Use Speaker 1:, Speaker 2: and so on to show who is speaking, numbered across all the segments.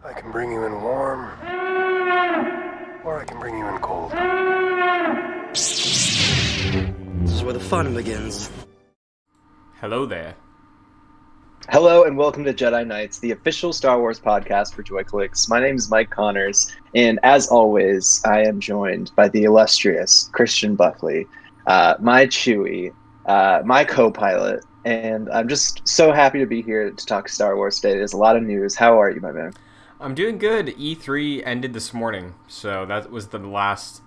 Speaker 1: I can bring you in warm, or I can bring you in cold.
Speaker 2: This is where the fun begins.
Speaker 3: Hello there.
Speaker 4: Hello and welcome to Jedi Knights, the official Star Wars podcast for JoyClicks. My name is Mike Connors, and as always, I am joined by the illustrious Christian Buckley, my Chewie, my co-pilot, and I'm just so happy to be here to talk Star Wars today. There's a lot of news. How are you, my man?
Speaker 3: I'm doing good. E3 ended this morning, so that was the last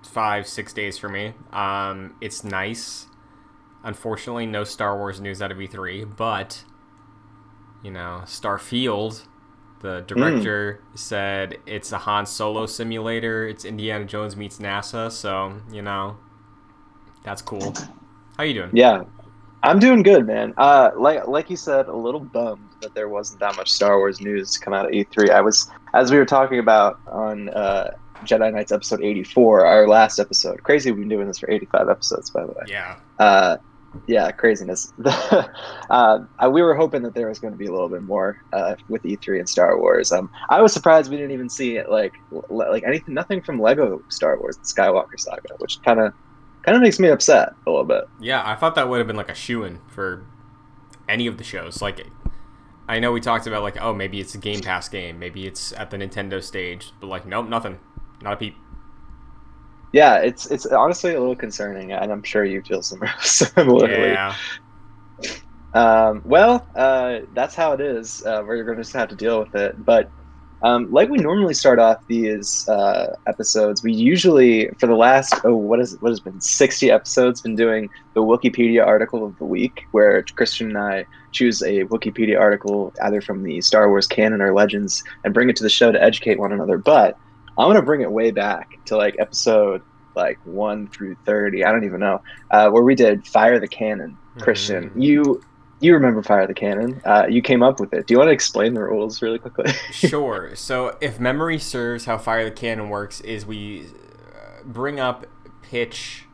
Speaker 3: 5-6 days for me. It's nice. Unfortunately, no Star Wars news out of E3, but, you know, Starfield, the director said it's a Han Solo simulator. It's Indiana Jones meets NASA, so, you know, that's cool. How you doing?
Speaker 4: Yeah, I'm doing good, man. Like you said, a little bummed that there wasn't that much Star Wars news to come out of E3. As we were talking about on Jedi Knights episode 84, our last episode. Crazy, we've been doing this for 85 episodes, by the way.
Speaker 3: Yeah.
Speaker 4: Craziness. We were hoping that there was going to be a little bit more with E3 and Star Wars. I was surprised we didn't even see it, like anything, nothing from Lego Star Wars, the Skywalker Saga, which kind of makes me upset a little bit.
Speaker 3: Yeah, I thought that would have been like a shoo-in for any of the shows. Like, I know we talked about, like, oh, maybe it's a Game Pass game. Maybe it's at the Nintendo stage. But, like, nope, nothing. Not a peep.
Speaker 4: Yeah, it's honestly a little concerning, and I'm sure you feel similarly.
Speaker 3: Yeah.
Speaker 4: That's how it is. We're going to just have to deal with it. But like we normally start off these episodes, we usually, for the last, what has been 60 episodes, been doing the Wikipedia article of the week, where Christian and I choose a Wikipedia article either from the Star Wars canon or Legends and bring it to the show to educate one another. But I'm going to bring it way back to like episode like 1 through 30. I don't even know, where we did Fire the Cannon. Christian, you remember Fire the Cannon. You came up with it. Do you want to explain the rules really quickly?
Speaker 3: Sure. So if memory serves, how Fire the Cannon works is we bring up, pitch,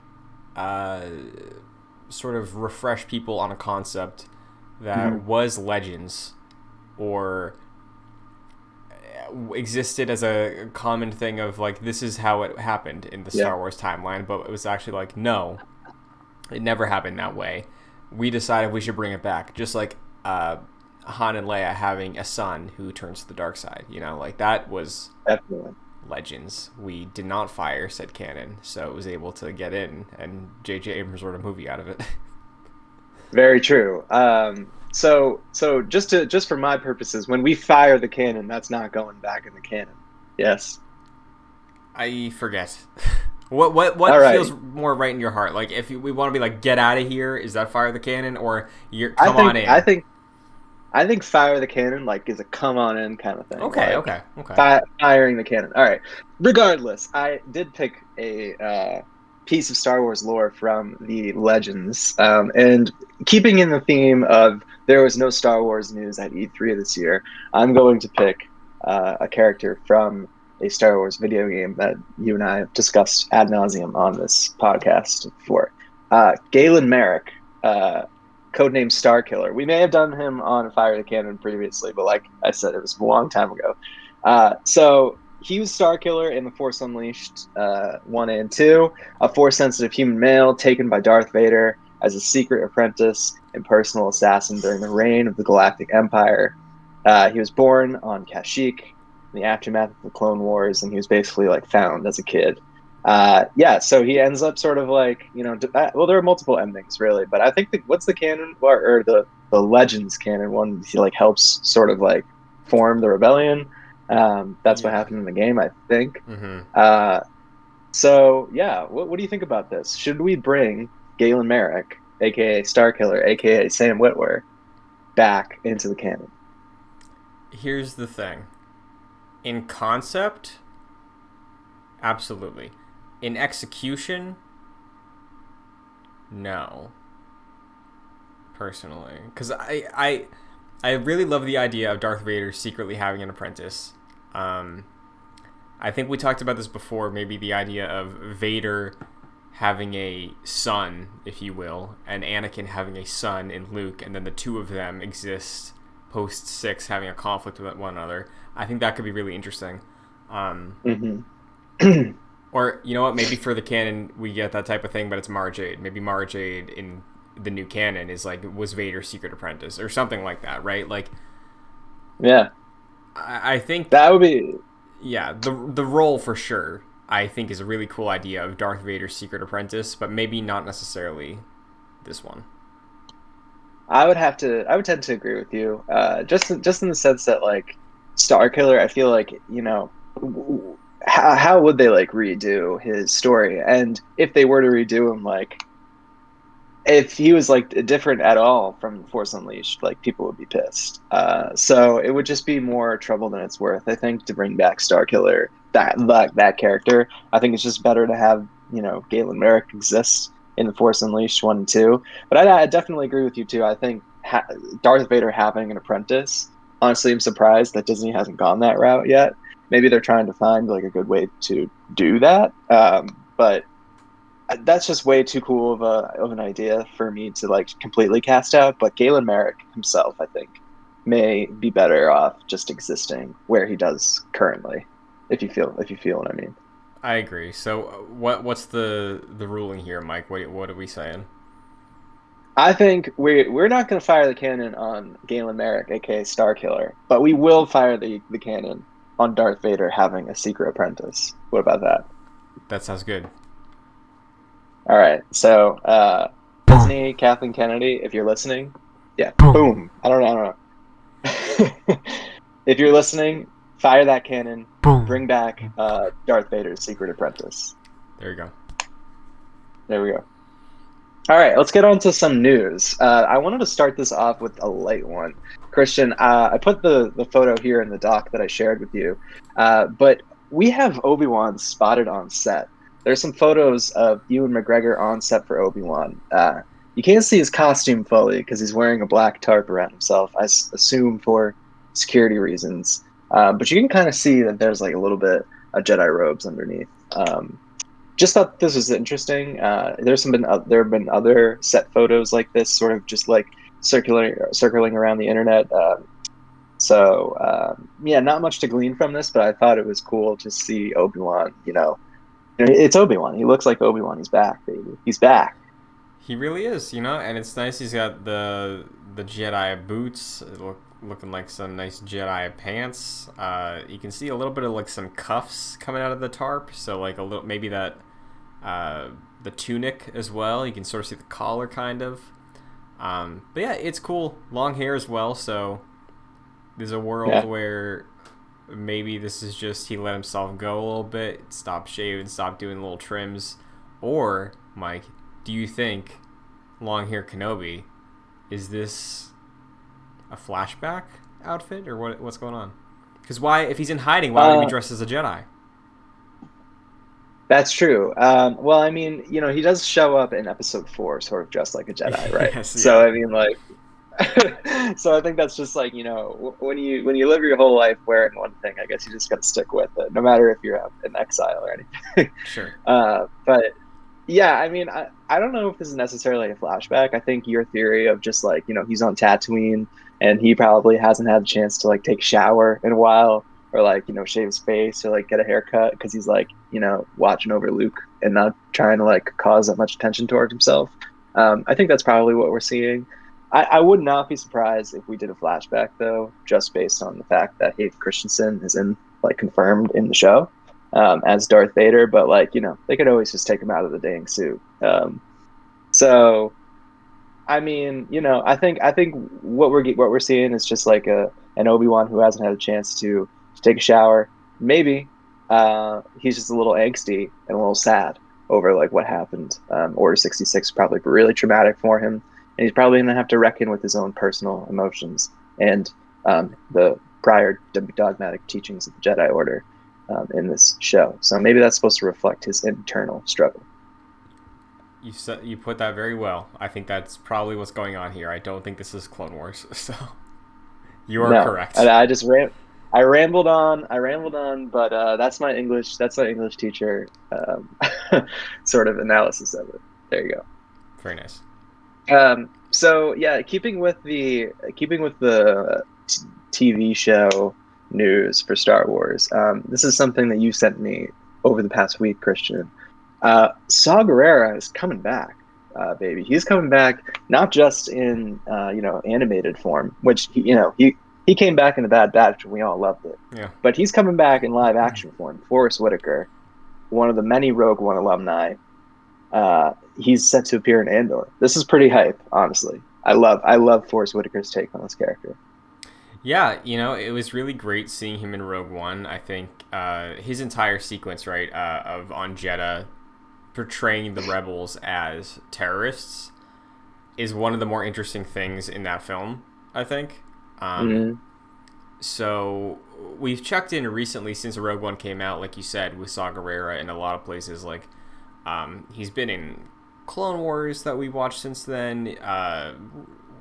Speaker 3: sort of refresh people on a concept that was Legends or existed as a common thing of, like, this is how it happened in the Star Wars timeline, but it was actually like, no, it never happened that way. We decided we should bring it back, just like Han and Leia having a son who turns to the dark side. You know, like, that was
Speaker 4: Definitely
Speaker 3: Legends. We did not fire said canon, so it was able to get in, and J.J. Abrams wrote a movie out of it.
Speaker 4: very true. So just for my purposes, when we fire the cannon, that's not going back in the canon. Yes.
Speaker 3: I forget. What
Speaker 4: right.
Speaker 3: feels more right in your heart? Like, if we want to be like, get out of here, is that fire the cannon, or on in?
Speaker 4: I think fire the cannon, like, is a come on in kind of thing.
Speaker 3: Okay.
Speaker 4: Firing the cannon. All right. Regardless, I did pick a piece of Star Wars lore from the Legends, and keeping in the theme of there was no Star Wars news at E3 this year, I'm going to pick a character from a Star Wars video game that you and I have discussed ad nauseum on this podcast before. Galen Merrick, codename Starkiller. We may have done him on Fire the Cannon previously, but like I said, it was a long time ago. So he was Starkiller in The Force Unleashed 1 and 2, a Force-sensitive human male taken by Darth Vader as a secret apprentice and personal assassin during the reign of the Galactic Empire. He was born on Kashyyyk in the aftermath of the Clone Wars, and he was basically like found as a kid. So he ends up sort of like, you know, well, there are multiple endings really, but I think what's the canon or the Legends canon one? He like helps sort of like form the rebellion. That's what happened in the game, I think. What do you think about this? Should we bring Galen Merrick, aka Starkiller, aka Sam Witwer, back into the canon?
Speaker 3: Here's the thing. In concept, absolutely. In execution, no. Personally, because I really love the idea of Darth Vader secretly having an apprentice. I think we talked about this before, maybe the idea of Vader having a son, if you will, and Anakin having a son in Luke, and then the two of them exist post 6 having a conflict with one another. I think that could be really interesting. Or, you know what, maybe for the canon we get that type of thing, but it's Mara Jade. Maybe Mara Jade in the new canon is like, was Vader's secret apprentice or something like that, right? Like,
Speaker 4: yeah,
Speaker 3: I think
Speaker 4: that would be,
Speaker 3: yeah, the role for sure, I think, is a really cool idea of Darth Vader's secret apprentice, but maybe not necessarily this one.
Speaker 4: I would tend to agree with you. Just in the sense that like Starkiller, I feel like, how would they like redo his story? And if they were to redo him, like if he was like different at all from Force Unleashed, like people would be pissed. So it would just be more trouble than it's worth, I think, to bring back Starkiller, that character. I think it's just better to have Galen Merrick exist in the Force Unleashed 1 and 2. But I definitely agree with you too. I think Darth Vader having an apprentice. Honestly, I'm surprised that Disney hasn't gone that route yet. Maybe they're trying to find like a good way to do that. But that's just way too cool of an idea for me to like completely cast out. But Galen Merrick himself, I think, may be better off just existing where he does currently. If you feel what I mean.
Speaker 3: I agree. So what's the ruling here, Mike? What are we saying?
Speaker 4: I think we're not going to fire the cannon on Galen Merrick, aka Starkiller, but we will fire the cannon on Darth Vader having a secret apprentice. What about that?
Speaker 3: That sounds good.
Speaker 4: All right. So, Disney, Kathleen Kennedy, if you're listening, yeah, boom. I don't know. If you're listening, fire that cannon. Bring back Darth Vader's secret apprentice.
Speaker 3: There you go.
Speaker 4: There we go. All right, let's get on to some news. I wanted to start this off with a light one. Christian, I put the photo here in the doc that I shared with you, but we have Obi-Wan spotted on set. There's some photos of Ewan McGregor on set for Obi-Wan. You can't see his costume fully because he's wearing a black tarp around himself, I assume for security reasons. But you can kind of see that there's like a little bit of Jedi robes underneath. Just thought this was interesting. There have been other set photos like this, sort of just like circling around the internet. Yeah, not much to glean from this, but I thought it was cool to see Obi-Wan. It's Obi-Wan. He looks like Obi-Wan. He's back, baby. He's back.
Speaker 3: He really is, and it's nice. He's got the Jedi boots, looking like some nice Jedi pants. You can see a little bit of like some cuffs coming out of the tarp, so like a little, maybe that the tunic as well. You can sort of see the collar kind of. But yeah, it's cool. Long hair as well, so there's a world where maybe this is just he let himself go a little bit, stop shaving, stop doing little trims. Or, Mike, do you think long hair Kenobi, is this a flashback outfit or what's going on? Because if he's in hiding, why would he be dressed as a Jedi?
Speaker 4: That's true. Well, I mean, he does show up in episode 4 sort of dressed like a Jedi, right?
Speaker 3: Yes,
Speaker 4: So
Speaker 3: yeah.
Speaker 4: I mean, like, so I think that's just like, when you live your whole life wearing one thing, I guess you just got to stick with it, no matter if you're in exile or anything.
Speaker 3: Sure.
Speaker 4: But yeah, I mean, I don't know if this is necessarily a flashback. I think your theory of just like, he's on Tatooine and he probably hasn't had a chance to like take a shower in a while, or like, shave his face or like get a haircut because he's like, watching over Luke and not trying to like cause that much attention towards himself. I think that's probably what we're seeing. I would not be surprised if we did a flashback though, just based on the fact that Hayden Christensen is confirmed in the show as Darth Vader, but like, they could always just take him out of the dang suit. So I mean, I think what we're seeing is just like an Obi-Wan who hasn't had a chance to take a shower. Maybe he's just a little angsty and a little sad over like what happened. Order 66 probably really traumatic for him, and he's probably gonna have to reckon with his own personal emotions and the prior dogmatic teachings of the Jedi Order in this show. So maybe that's supposed to reflect his internal struggle.
Speaker 3: You put that very well. I think that's probably what's going on here. I don't think this is Clone Wars, so you are correct.
Speaker 4: I rambled on, but that's my English teacher sort of analysis of it. There you go.
Speaker 3: Very nice.
Speaker 4: So yeah, keeping with the TV show news for Star Wars. This is something that you sent me over the past week, Christian. Saw Gerrera is coming back, baby. He's coming back not just in animated form, which he came back in the Bad Batch and we all loved it.
Speaker 3: Yeah.
Speaker 4: But he's coming back in live action form. Forrest Whitaker, one of the many Rogue One alumni, he's set to appear in Andor. This is pretty hype, honestly. I love Forrest Whitaker's take on this character.
Speaker 3: Yeah, it was really great seeing him in Rogue One. I think his entire sequence, right, of on Jeddah portraying the rebels as terrorists is one of the more interesting things in that film, I think. So we've checked in recently since Rogue One came out, like you said, with Saw Gerrera in a lot of places. Like he's been in Clone Wars that we watched since then,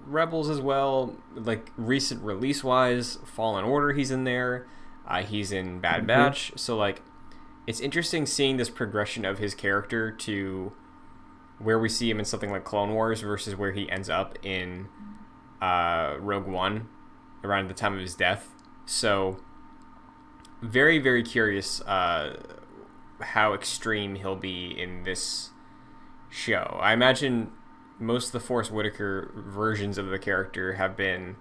Speaker 3: Rebels as well, like recent release wise, Fallen Order he's in there, he's in Bad Batch. So like it's interesting seeing this progression of his character to where we see him in something like Clone Wars versus where he ends up in Rogue One around the time of his death. So very, very curious how extreme he'll be in this show. I imagine most of the Forrest Whitaker versions of the character have been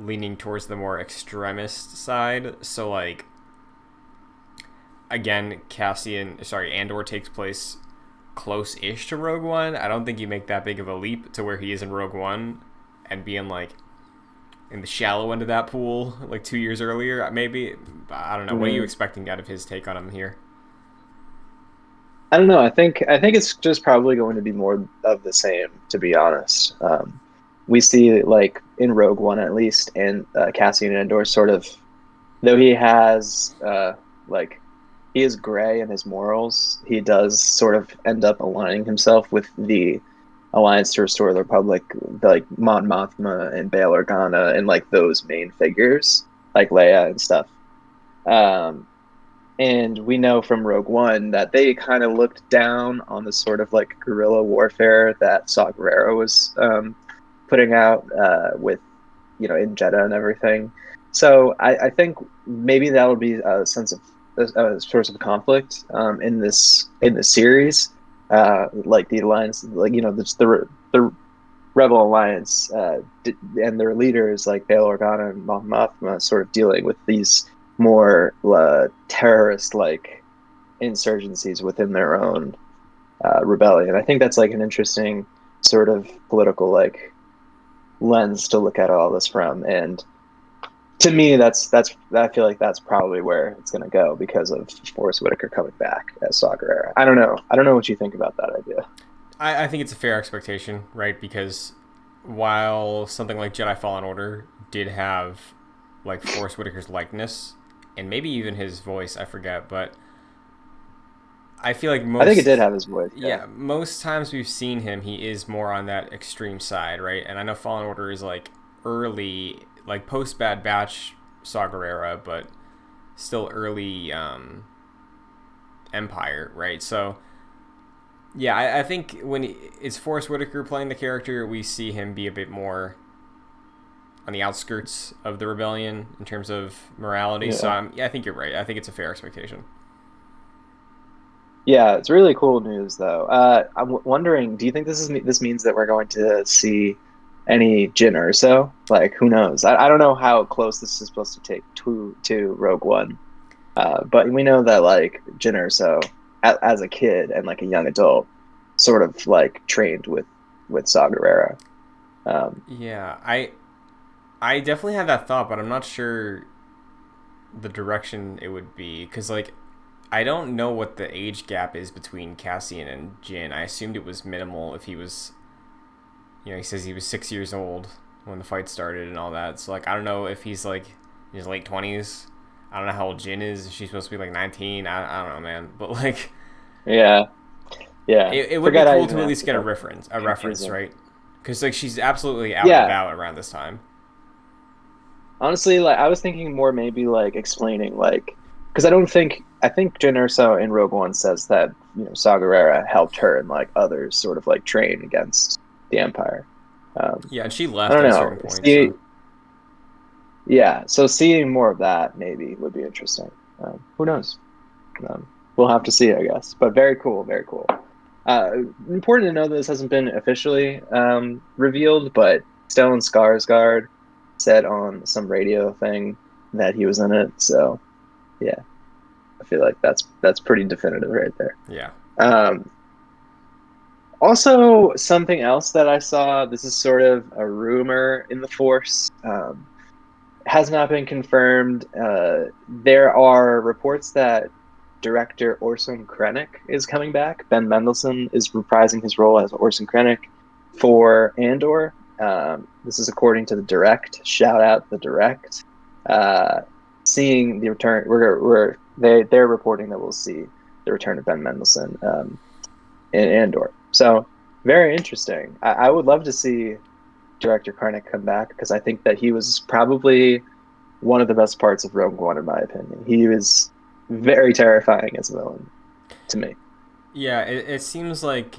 Speaker 3: leaning towards the more extremist side. So like, again, Andor takes place close-ish to Rogue One. I don't think you make that big of a leap to where he is in Rogue One and being like in the shallow end of that pool like 2 years earlier, maybe. I don't know. What are you expecting out of his take on him here?
Speaker 4: I don't know. I think it's just probably going to be more of the same, to be honest. We see like in Rogue One at least, and Cassian Andor sort of, though he has he is gray in his morals, he does sort of end up aligning himself with the Alliance to Restore the Republic, like Mon Mothma and Bail Organa, and like those main figures, like Leia and stuff. And we know from Rogue One that they kind of looked down on the sort of like guerrilla warfare that Saw Gerrera was putting out with, in Jeddah and everything. So I think maybe that'll be a source of conflict in this series. Like the Alliance, the Rebel Alliance and their leaders like Bail Organa and Mon Mothma sort of dealing with these more terrorist-like insurgencies within their own rebellion. I think that's like an interesting sort of political like lens to look at all this from, and to me, I feel like that's probably where it's going to go because of Forrest Whitaker coming back as Saw Gerrera. I don't know what you think about that idea.
Speaker 3: I think it's a fair expectation, right? Because while something like Jedi Fallen Order did have like Forrest Whitaker's likeness and maybe even his voice, I forget, but I feel like
Speaker 4: I think it did have his voice.
Speaker 3: Yeah, most times we've seen him, he is more on that extreme side, right? And I know Fallen Order is like early, like post Bad Batch Saw Gerrera, but still early Empire, right? So yeah, I think when it's Forrest Whitaker playing the character, we see him be a bit more on the outskirts of the rebellion in terms of morality. Yeah. So I think you're right. I think it's a fair expectation.
Speaker 4: Yeah, it's really cool news, though. I'm wondering, do you think this means that we're going to see any Jyn Erso? Like, who knows? I don't know how close this is supposed to take to Rogue One, but we know that like Jyn Erso, as a kid and like a young adult, sort of like trained with Saw Gerrera.
Speaker 3: Yeah, I definitely had that thought, but I'm not sure the direction it would be, because like I don't know what the age gap is between Cassian and Jyn. I assumed it was minimal if he was, he says he was 6 years old when the fight started and all that. So like I don't know if he's like in his late 20s. I don't know how old Jyn is. She's supposed to be like 19. I don't know, man. But like,
Speaker 4: yeah,
Speaker 3: it would be cool to at least get a reference, right? Because like she's absolutely out and about around this time.
Speaker 4: Honestly, like I was thinking more maybe like explaining like, because I think Jyn Erso in Rogue One says that Saw Gerrera helped her and like others sort of like train against the Empire.
Speaker 3: Yeah, and she left at a certain point.
Speaker 4: Yeah, so seeing more of that maybe would be interesting. Who knows? We'll have to see, I guess. But very cool, very cool. Uh, Important to know that this hasn't been officially revealed, but Stellan Skarsgård said on some radio thing that he was in it. So yeah, I feel like that's pretty definitive right there.
Speaker 3: Yeah.
Speaker 4: Um, Also, something else that I saw. This is sort of a rumor in the Force. Has not been confirmed. There are reports that director Orson Krennic is coming back. Ben Mendelsohn is reprising his role as Orson Krennic for Andor. This is according to the Direct. Shout out the Direct. Uh, Seeing the return, they're reporting that we'll see the return of Ben Mendelsohn in Andor. So very interesting. I would love to see director Krennic come back because I think that he was probably one of the best parts of Rogue One, in my opinion. He was very terrifying as a villain to me.
Speaker 3: Yeah, it seems like,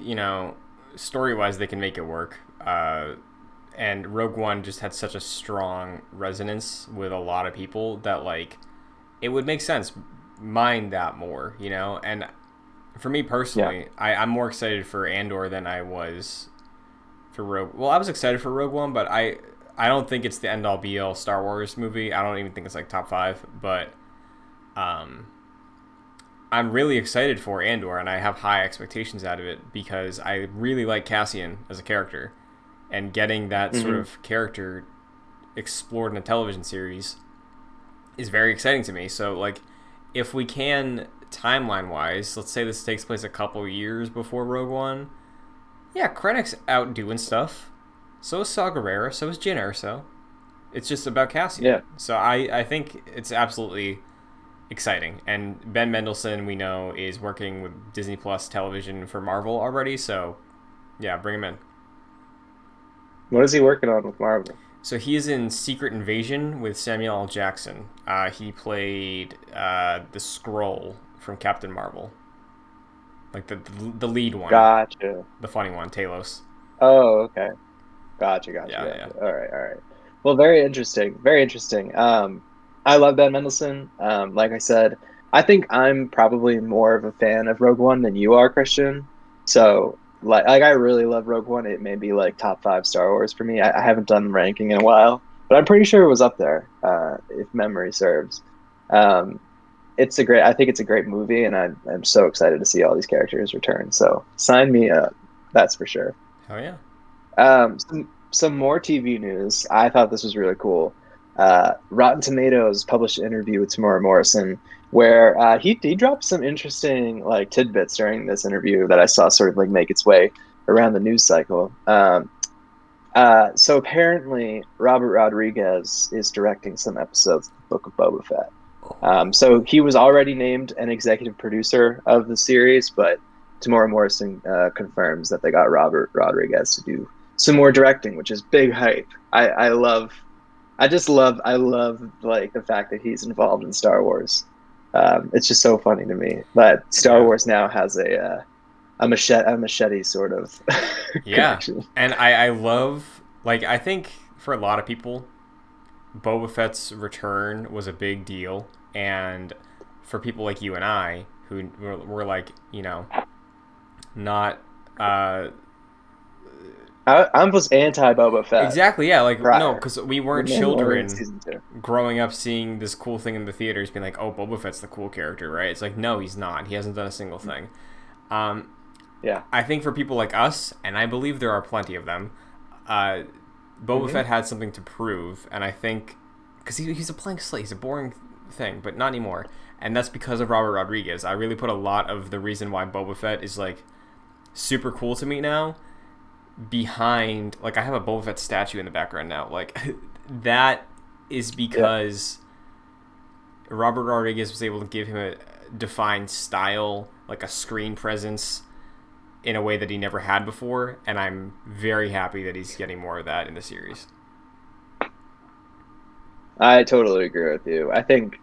Speaker 3: story wise, they can make it work. And Rogue One just had such a strong resonance with a lot of people that, like, it would make sense mind that more, And for me personally, I'm more excited for Andor than I was for Rogue. Well, I was excited for Rogue One, but I don't think it's the end all be all Star Wars movie. I don't even think it's like top 5, but I'm really excited for Andor, and I have high expectations out of it because I really like Cassian as a character, and getting that sort of character explored in a television series is very exciting to me. So, like, if we can, timeline wise, let's say this takes place a couple years before Rogue One. Yeah, Krennic's out doing stuff. So is Saw Gerrera. So is Jyn Erso. It's just about Cassian.
Speaker 4: Yeah.
Speaker 3: So I think it's absolutely exciting. And Ben Mendelsohn, we know, is working with Disney Plus television for Marvel already. So, yeah, bring him in.
Speaker 4: What is he working on with Marvel?
Speaker 3: So he is in Secret Invasion with Samuel L. Jackson. He played the Skrull from Captain Marvel. Like the lead one.
Speaker 4: Gotcha.
Speaker 3: The funny one, Talos.
Speaker 4: Oh, okay. Gotcha.
Speaker 3: Yeah.
Speaker 4: All right. Well, very interesting. Very interesting. I love Ben Mendelsohn. Like I said, I think I'm probably more of a fan of Rogue One than you are, Christian. So, like I really love Rogue One. It may be like top 5 Star Wars for me. I haven't done ranking in a while, but I'm pretty sure it was up there, if memory serves. I think it's a great movie, and I'm so excited to see all these characters return. So sign me up. That's for sure.
Speaker 3: Oh yeah.
Speaker 4: Some more TV news. I thought this was really cool. Rotten Tomatoes published an interview with Tamora Morrison where he dropped some interesting like tidbits during this interview that I saw sort of like make its way around the news cycle. So apparently Robert Rodriguez is directing some episodes of the Book of Boba Fett. So he was already named an executive producer of the series, but Tamora Morrison confirms that they got Robert Rodriguez to do some more directing, which is big hype. I love like the fact that he's involved in Star Wars. It's just so funny to me that Star Wars now has a machete sort of connection.
Speaker 3: And I love, like, I think for a lot of people, Boba Fett's return was a big deal, and for people like you and I who were like, not
Speaker 4: I was anti Boba Fett.
Speaker 3: Exactly, yeah. Like,
Speaker 4: prior.
Speaker 3: no, because we weren't children growing up seeing this cool thing in the theaters being like, oh, Boba Fett's the cool character, right? It's like, no, he's not. He hasn't done a single thing.
Speaker 4: Yeah.
Speaker 3: I think for people like us, and I believe there are plenty of them, Boba Fett had something to prove, and I think, because he's a blank slate, he's a boring thing, but not anymore. And that's because of Robert Rodriguez. I really put a lot of the reason why Boba Fett is, like, super cool to me now behind, like, I have a Boba Fett statue in the background now. Like, that is because Robert Rodriguez was able to give him a defined style, like a screen presence, in a way that he never had before, and I'm very happy that he's getting more of that in the series.
Speaker 4: I totally agree with you. I think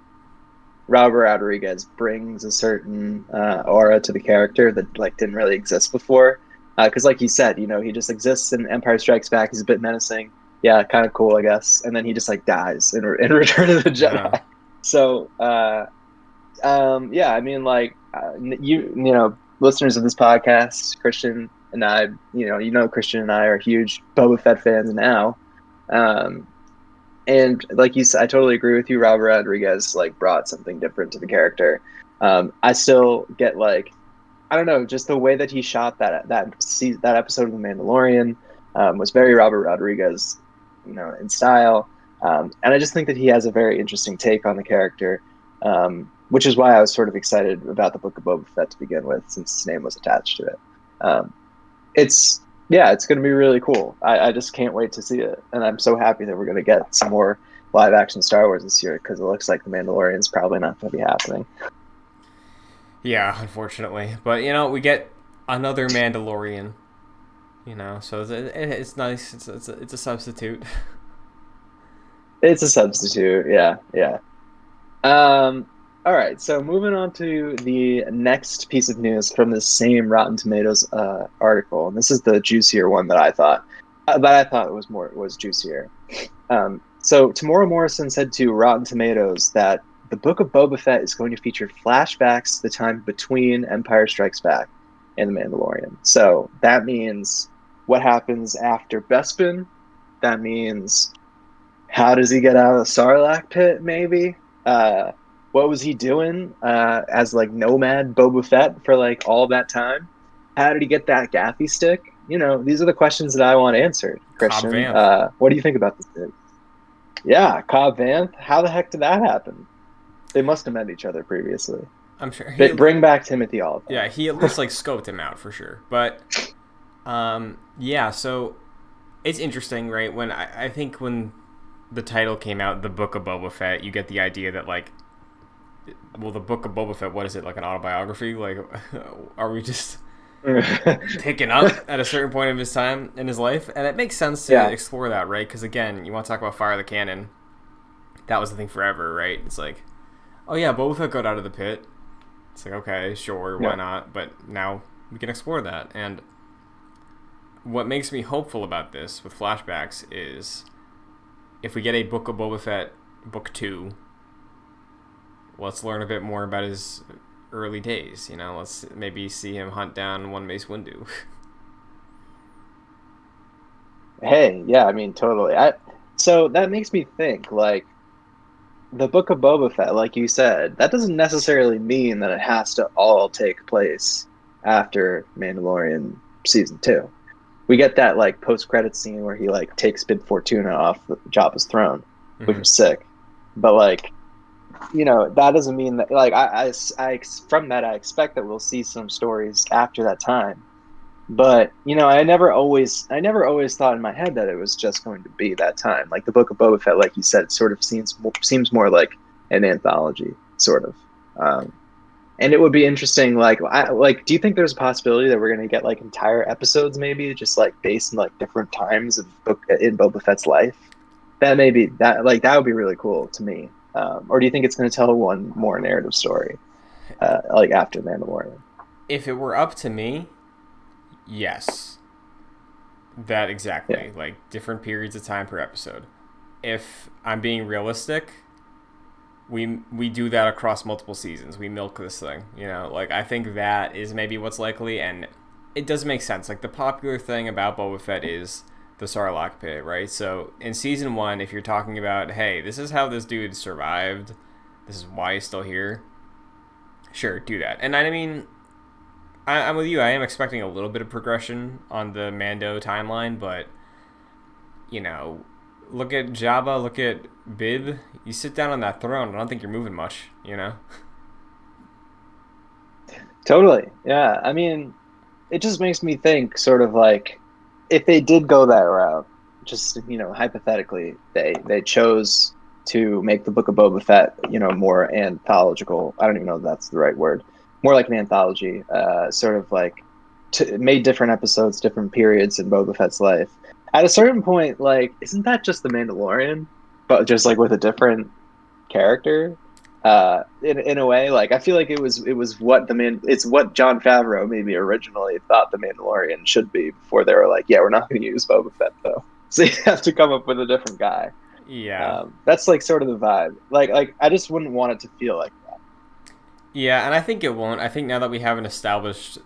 Speaker 4: Robert Rodriguez brings a certain aura to the character that like didn't really exist before. Because like you said, he just exists in Empire Strikes Back. He's a bit menacing. yeah, kind of cool, I guess. And then he just like dies in Return of the Jedi.
Speaker 3: Yeah.
Speaker 4: So, yeah, I mean, like you know, listeners of this podcast, Christian and I, Christian and I are huge Boba Fett fans now. Um, and like you said, I totally agree with you. Robert Rodriguez like brought something different to the character. I still get like, I don't know, just the way that he shot that episode of The Mandalorian was very Robert Rodriguez, in style. And I just think that he has a very interesting take on the character, which is why I was sort of excited about the Book of Boba Fett to begin with, since his name was attached to it. Um, it's yeah, it's going to be really cool. I just can't wait to see it, and I'm so happy that we're going to get some more live action Star Wars this year, because it looks like The Mandalorian's probably not going to be happening.
Speaker 3: Yeah, unfortunately. But, we get another Mandalorian, so it's nice. It's a substitute.
Speaker 4: It's a substitute, yeah, yeah. All right, so moving on to the next piece of news from the same Rotten Tomatoes article, and this is the juicier one that I thought. Was juicier. So Tamora Morrison said to Rotten Tomatoes that the Book of Boba Fett is going to feature flashbacks to the time between Empire Strikes Back and The Mandalorian. So that means what happens after Bespin. That means how does he get out of the Sarlacc pit, maybe? What was he doing as like nomad Boba Fett for like all that time? How did he get that gaffy stick? These are the questions that I want answered,
Speaker 3: Cobb
Speaker 4: Christian.
Speaker 3: Vanth.
Speaker 4: What do you think about this dude? Yeah, Cobb Vanth. How the heck did that happen? They must have met each other previously.
Speaker 3: I'm sure.
Speaker 4: Bring back Timothy Oliphant.
Speaker 3: Yeah, he at least like scoped him out for sure. But, yeah. So it's interesting, right? When I think when the title came out, the Book of Boba Fett, you get the idea that like, well, the Book of Boba Fett, what is it, like an autobiography? Like, are we just picking up at a certain point of his time in his life? And it makes sense to explore that, right? Because again, you want to talk about Fire the Cannon. That was the thing forever, right? It's like, oh yeah, Boba Fett got out of the pit. It's like, okay, sure, why not? But now we can explore that. And what makes me hopeful about this with flashbacks is if we get a Book of Boba Fett Book 2, let's learn a bit more about his early days. Let's maybe see him hunt down one Mace Windu.
Speaker 4: Hey, yeah, I mean, totally. So that makes me think, like, the Book of Boba Fett, like you said, that doesn't necessarily mean that it has to all take place after Mandalorian season 2. We get that like post-credit scene where he like takes Bib Fortuna off Jabba's throne, which was sick. But like, that doesn't mean that like I from that I expect that we'll see some stories after that time. But I never always thought in my head that it was just going to be that time. Like the Book of Boba Fett, like you said, sort of seems more like an anthology, sort of. And it would be interesting. Like, do you think there's a possibility that we're going to get like entire episodes, maybe just like based in like different times in Boba Fett's life? That would be really cool to me. Or do you think it's going to tell one more narrative story, like after Mandalorian?
Speaker 3: If it were up to me, yes. That exactly. Yeah. Like different periods of time per episode. If I'm being realistic, we do that across multiple seasons. We milk this thing, like I think that is maybe what's likely, and it does make sense. Like the popular thing about Boba Fett is the Sarlacc pit, right? So in season 1, if you're talking about, hey, this is how this dude survived, this is why he's still here, sure, do that. And I mean, I'm with you. I am expecting a little bit of progression on the Mando timeline, but look at Jabba, look at Bib. You sit down on that throne, I don't think you're moving much,
Speaker 4: Totally. Yeah. I mean, it just makes me think sort of like if they did go that route, just, hypothetically, they chose to make the Book of Boba Fett, more anthological. I don't even know if that's the right word. More like an anthology, sort of like made different episodes, different periods in Boba Fett's life. At a certain point, like, isn't that just the Mandalorian, but just like with a different character? In a way, like I feel like it's what Jon Favreau maybe originally thought the Mandalorian should be before they were like, yeah, we're not going to use Boba Fett though. So you have to come up with a different guy.
Speaker 3: Yeah.
Speaker 4: That's like sort of the vibe. Like I just wouldn't want it to feel like
Speaker 3: Yeah, and I think it won't. I think now that we have an established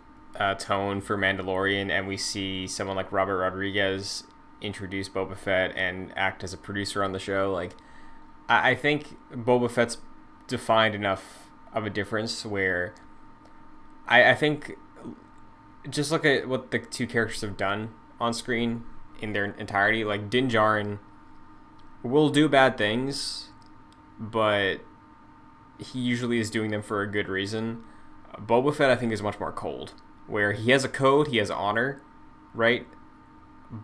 Speaker 3: tone for Mandalorian and we see someone like Robert Rodriguez introduce Boba Fett and act as a producer on the show, like, I think Boba Fett's defined enough of a difference where I think just look at what the two characters have done on screen in their entirety. Like, Din Djarin will do bad things, but he usually is doing them for a good reason. Boba Fett, I think, is much more cold, where he has a code, he has honor, right?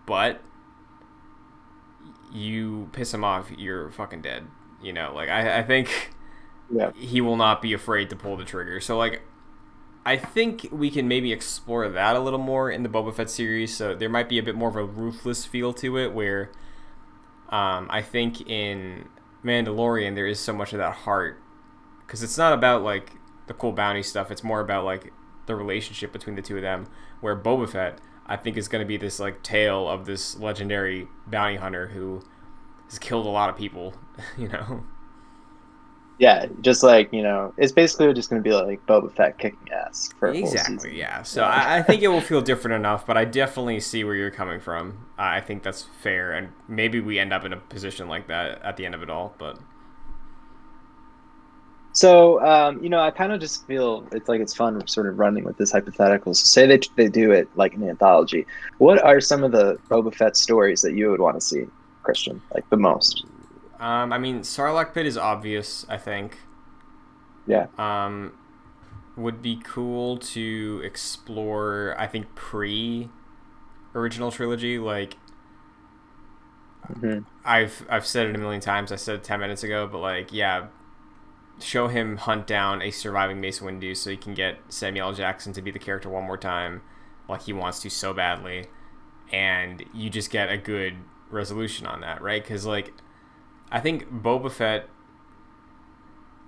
Speaker 3: But you piss him off, you're fucking dead. You know, like, I think
Speaker 4: yeah.
Speaker 3: he will not be afraid to pull the trigger. So, like, I think we can maybe explore that a little more in the Boba Fett series. So there might be a bit more of a ruthless feel to it, where I think in Mandalorian there is so much of that heart, because it's not about like the cool bounty stuff. It's more about like the relationship between the two of them. Where Boba Fett, I think, is going to be this like tale of this legendary bounty hunter who has killed a lot of people. You know.
Speaker 4: Yeah, just like, it's basically just going to be like Boba Fett kicking ass for a whole
Speaker 3: Exactly,
Speaker 4: season.
Speaker 3: yeah. So I think it will feel different enough, but I definitely see where you're coming from. I think that's fair, and maybe we end up in a position like that at the end of it all, but...
Speaker 4: So, I kind of just feel it's fun sort of running with this hypothetical. So say they do it like an anthology. What are some of the Boba Fett stories that you would want to see, Christian, like the most?
Speaker 3: I mean, Sarlacc Pit is obvious, I think.
Speaker 4: Yeah.
Speaker 3: Would be cool to explore, I think, pre-original trilogy. Like, I've said it a million times. I said it 10 minutes ago, but like, yeah, show him hunt down a surviving Mace Windu so he can get Samuel L. Jackson to be the character one more time, like he wants to so badly, and you just get a good resolution on that, right? Because like, I think Boba Fett,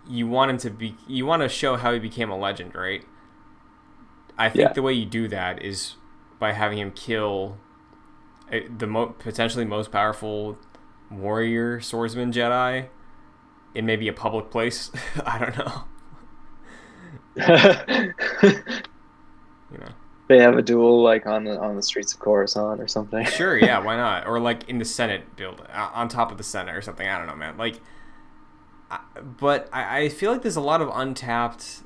Speaker 3: you want to show how he became a legend, right? I think the way you do that is by having him kill the potentially most powerful warrior swordsman Jedi in maybe a public place. I don't know. You know,
Speaker 4: they have a duel like on the streets of Coruscant or something.
Speaker 3: Sure, yeah, why not? Or like in the Senate building, on top of the Senate or something. I don't know, man. Like, but I feel like there's a lot of untapped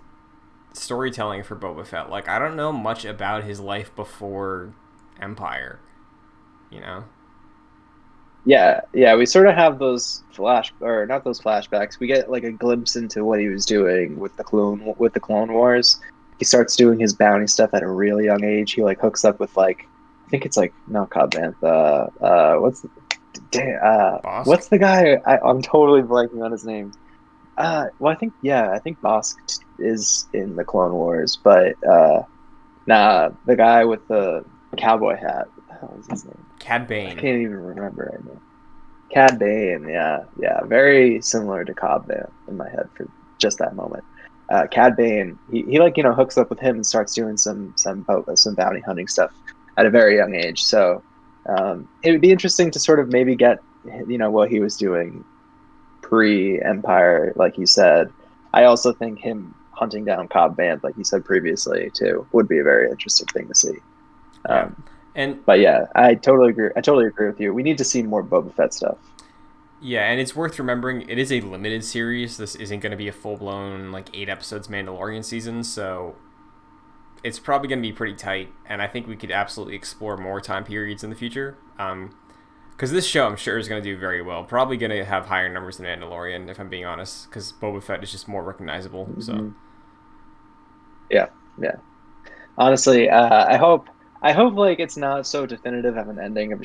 Speaker 3: storytelling for Boba Fett. Like, I don't know much about his life before Empire. You know.
Speaker 4: Yeah, we sort of have those or not those flashbacks. We get like a glimpse into what he was doing with the Clone Wars. He starts doing his bounty stuff at a really young age. He like hooks up with like, I think it's like not Cobb Vanth. What's the guy? I'm totally blanking on his name. Well, I think Bosk is in the Clone Wars, but the guy with the cowboy hat. What the hell is his name?
Speaker 3: Cad Bane.
Speaker 4: I can't even remember right now. Cad Bane, yeah, very similar to Cobb Vanth in my head for just that moment. Cad Bane, he like hooks up with him and starts doing some bounty hunting stuff at a very young age. So it would be interesting to sort of maybe get what he was doing pre-Empire, like you said. I also think him hunting down Cobb Vanth, like you said previously, too, would be a very interesting thing to see. But yeah, I totally agree with you. We need to see more Boba Fett stuff.
Speaker 3: Yeah, and it's worth remembering it is a limited series. This isn't going to be a full-blown like 8 episodes Mandalorian season, so it's probably going to be pretty tight. And I think we could absolutely explore more time periods in the future. Because this show, I'm sure, is going to do very well. Probably going to have higher numbers than Mandalorian, if I'm being honest, because Boba Fett is just more recognizable. Mm-hmm. So,
Speaker 4: yeah. Honestly, I hope like it's not so definitive of an ending of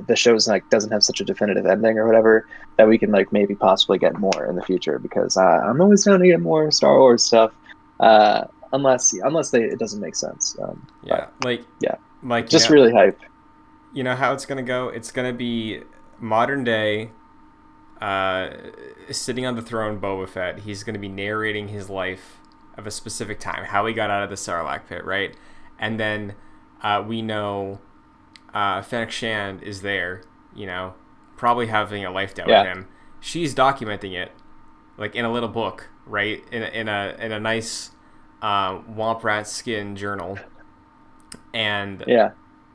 Speaker 4: the show's like doesn't have such a definitive ending or whatever, that we can like maybe possibly get more in the future, because I'm always down to get more Star Wars stuff, unless it doesn't make sense. Just really hype.
Speaker 3: You know how it's gonna go? It's gonna be modern day, sitting on the throne Boba Fett. He's gonna be narrating his life of a specific time, how he got out of the Sarlacc pit, right? And then we know Fennec Shand is there, you know, probably having a life debt with
Speaker 4: Yeah.
Speaker 3: him. She's documenting it, like in a little book, right? In a nice womp rat skin journal, and
Speaker 4: Yeah.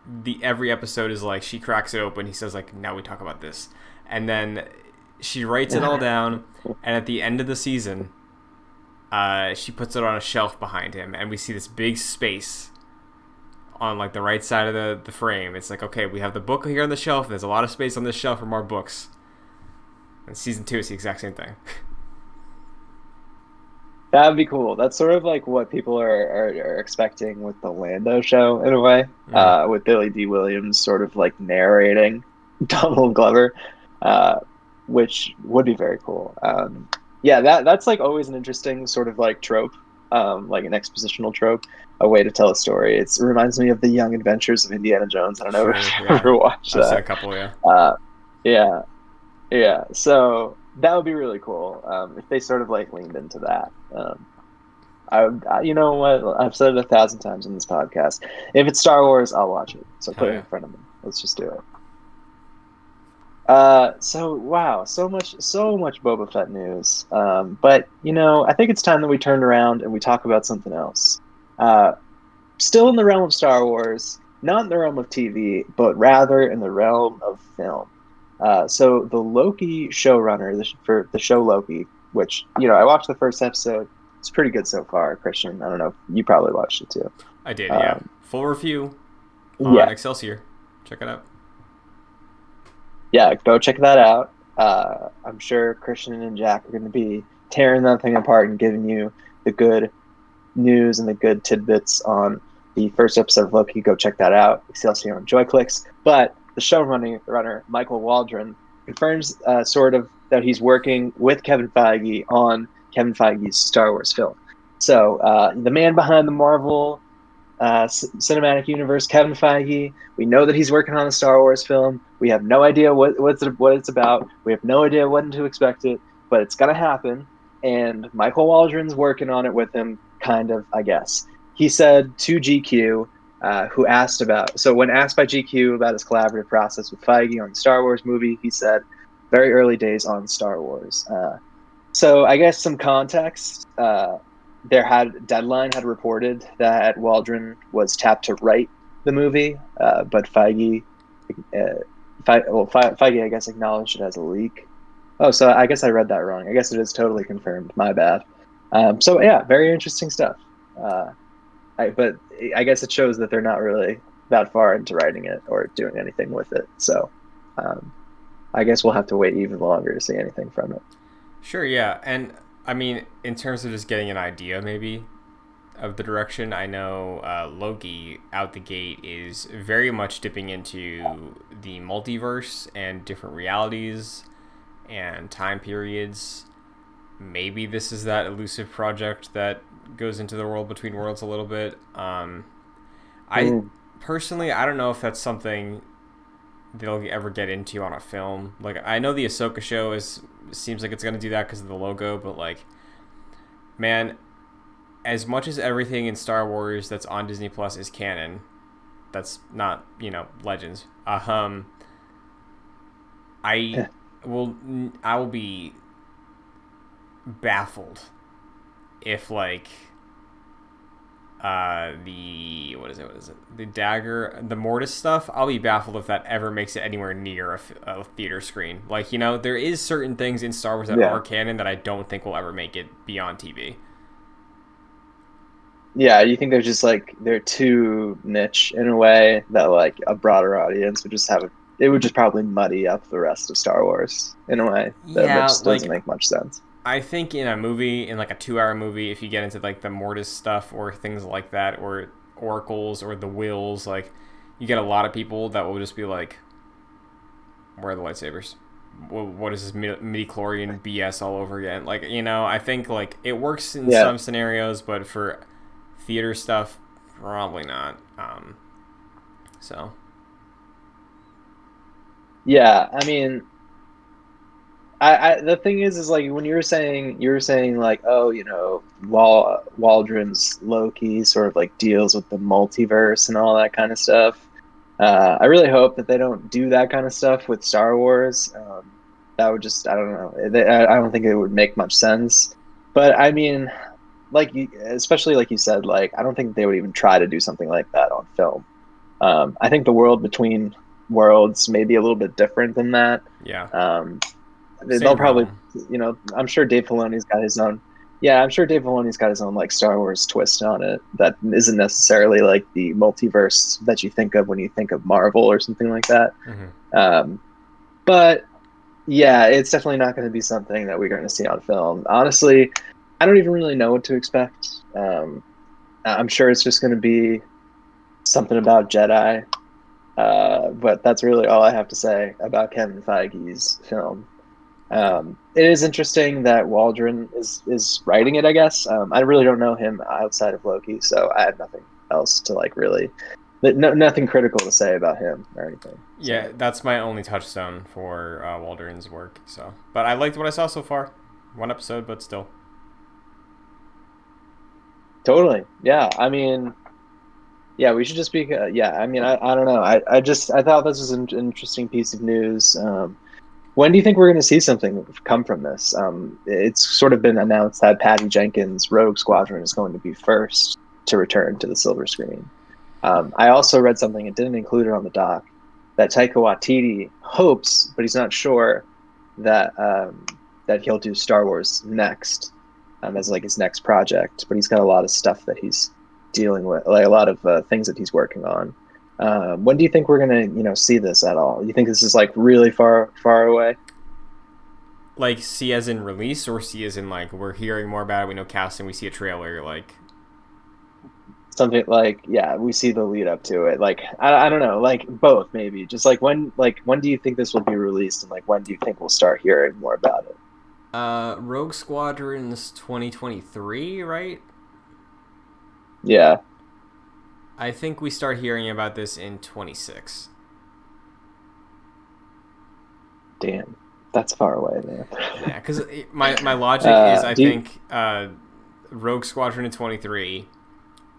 Speaker 3: the every episode is like she cracks it open. He says like, now we talk about this, and then she writes it all down. And at the end of the season, she puts it on a shelf behind him, and we see this big space on like the right side of the frame. It's like, okay, we have the book here on the shelf. There's a lot of space on this shelf for more books. And season 2 is the exact same thing.
Speaker 4: That would be cool. That's sort of like what people are expecting with the Lando show in a way, with Billy D. Williams sort of like narrating Donald Glover, which would be very cool. Yeah, that's like always an interesting sort of like trope, like an expositional trope, a way to tell a story. It reminds me of the Young Adventures of Indiana Jones. I don't know if you've ever watched
Speaker 3: I've
Speaker 4: that.
Speaker 3: seen a couple, yeah.
Speaker 4: Yeah, yeah. So that would be really cool if they sort of like leaned into that. You know what? I've said it 1,000 times in this podcast. If it's Star Wars, I'll watch it. So put it in front of me. Let's just do it. So wow, so much Boba Fett news. But you know, I think it's time that we turn around and we talk about something else. Still in the realm of Star Wars, not in the realm of TV, but rather in the realm of film. So the Loki showrunner for the show Loki, which, you know, I watched the first episode. It's pretty good so far, Christian. I don't know if you probably watched it too.
Speaker 3: I did, yeah. Full review on Excelsior. Check it out.
Speaker 4: Yeah, go check that out. I'm sure Christian and Jack are going to be tearing that thing apart and giving you the good news and the good tidbits on the first episode of Loki. Go check that out. Excelsior on JoyClicks. But the showrunner, Michael Waldron, confirms sort of that he's working with Kevin Feige on Kevin Feige's Star Wars film. So the man behind the Marvel cinematic universe, Kevin Feige, we know that he's working on a Star Wars film. We have no idea what it's about. We have no idea when to expect it, but it's going to happen. And Michael Waldron's working on it with him, kind of, I guess. He said to GQ, who asked when asked by GQ about his collaborative process with Feige on the Star Wars movie, he said, very early days on Star Wars. So I guess some context, Deadline had reported that Waldron was tapped to write the movie, but Feige, Feige, I guess, acknowledged it as a leak. Oh, so I guess I read that wrong. I guess it is totally confirmed. My bad. So yeah, very interesting stuff. But I guess it shows that they're not really that far into writing it or doing anything with it. So I guess we'll have to wait even longer to see anything from it.
Speaker 3: Sure, yeah. And I mean, in terms of just getting an idea, maybe, of the direction, I know Loki out the gate is very much dipping into the multiverse and different realities and time periods. Maybe this is that elusive project that goes into the world between worlds a little bit. Personally, I don't know if that's something they'll ever get into on a film. Like, I know the Ahsoka show seems like it's going to do that because of the logo, but like, man, as much as everything in Star Wars that's on Disney Plus is canon, that's not, Legends. I will be baffled if like the dagger, the Mortis stuff, I'll be baffled if that ever makes it anywhere near a theater screen. Like, there is certain things in Star Wars that are canon that I don't think will ever make it beyond TV.
Speaker 4: Yeah, you think they're too niche in a way that like a broader audience would just it would just probably muddy up the rest of Star Wars in a way that just doesn't make much sense.
Speaker 3: I think in a movie, in like a 2-hour movie, if you get into like the Mortis stuff or things like that, or oracles or the wills, like, you get a lot of people that will just be like, where are the lightsabers? What is this midi-chlorian BS all over again? Like, I think like it works in some scenarios, but for theater stuff, probably not. So.
Speaker 4: Yeah, I mean, I the thing is like when you were saying like, oh, Waldron's Loki sort of like deals with the multiverse and all that kind of stuff. I really hope that they don't do that kind of stuff with Star Wars. That would just, I don't know. I don't think it would make much sense. But I mean, especially like you said, like I don't think they would even try to do something like that on film. I think the world between worlds may be a little bit different than that.
Speaker 3: Yeah.
Speaker 4: Um, they'll
Speaker 3: Same
Speaker 4: probably,
Speaker 3: realm.
Speaker 4: I'm sure Dave Filoni's got his own. Yeah, I'm sure Dave Filoni's got his own like Star Wars twist on it that isn't necessarily like the multiverse that you think of when you think of Marvel or something like that.
Speaker 3: Hmm.
Speaker 4: Um, but yeah, it's definitely not going to be something that we're going to see on film. Honestly, I don't even really know what to expect. I'm sure it's just going to be something about Jedi. But that's really all I have to say about Kevin Feige's film.
Speaker 3: Yeah.
Speaker 4: It is interesting that Waldron is writing it, I guess. I really don't know him outside of Loki, so I have nothing else to like really, nothing critical to say about him or anything.
Speaker 3: Yeah,
Speaker 4: So
Speaker 3: that's my only touchstone for Waldron's work. So, but I liked what I saw so far. One episode, but still.
Speaker 4: totally, yeah. I mean, yeah, we should just be. Yeah, I mean, I don't know. I thought this was an interesting piece of news. When do you think we're going to see something come from this? It's sort of been announced that Patty Jenkins' Rogue Squadron is going to be first to return to the silver screen. I also read something, it didn't include it on the doc, that Taika Waititi hopes, but he's not sure, that that he'll do Star Wars next, as like his next project. But he's got a lot of stuff that he's dealing with, like a lot of things that he's working on. When do you think we're gonna, see this at all? You think this is like really far away?
Speaker 3: Like, see as in release, or see as in like we're hearing more about it, we know casting, we see a trailer, like.
Speaker 4: Something like, yeah, we see the lead up to it. Like, I don't know, like both maybe. Just like when do you think this will be released, and like when do you think we'll start hearing more about it?
Speaker 3: Rogue Squadron's 2023, right?
Speaker 4: Yeah,
Speaker 3: I think we start hearing about this in 26.
Speaker 4: damn, that's far away, man.
Speaker 3: Yeah, because my logic is I
Speaker 4: Do you,
Speaker 3: think Rogue Squadron in 23,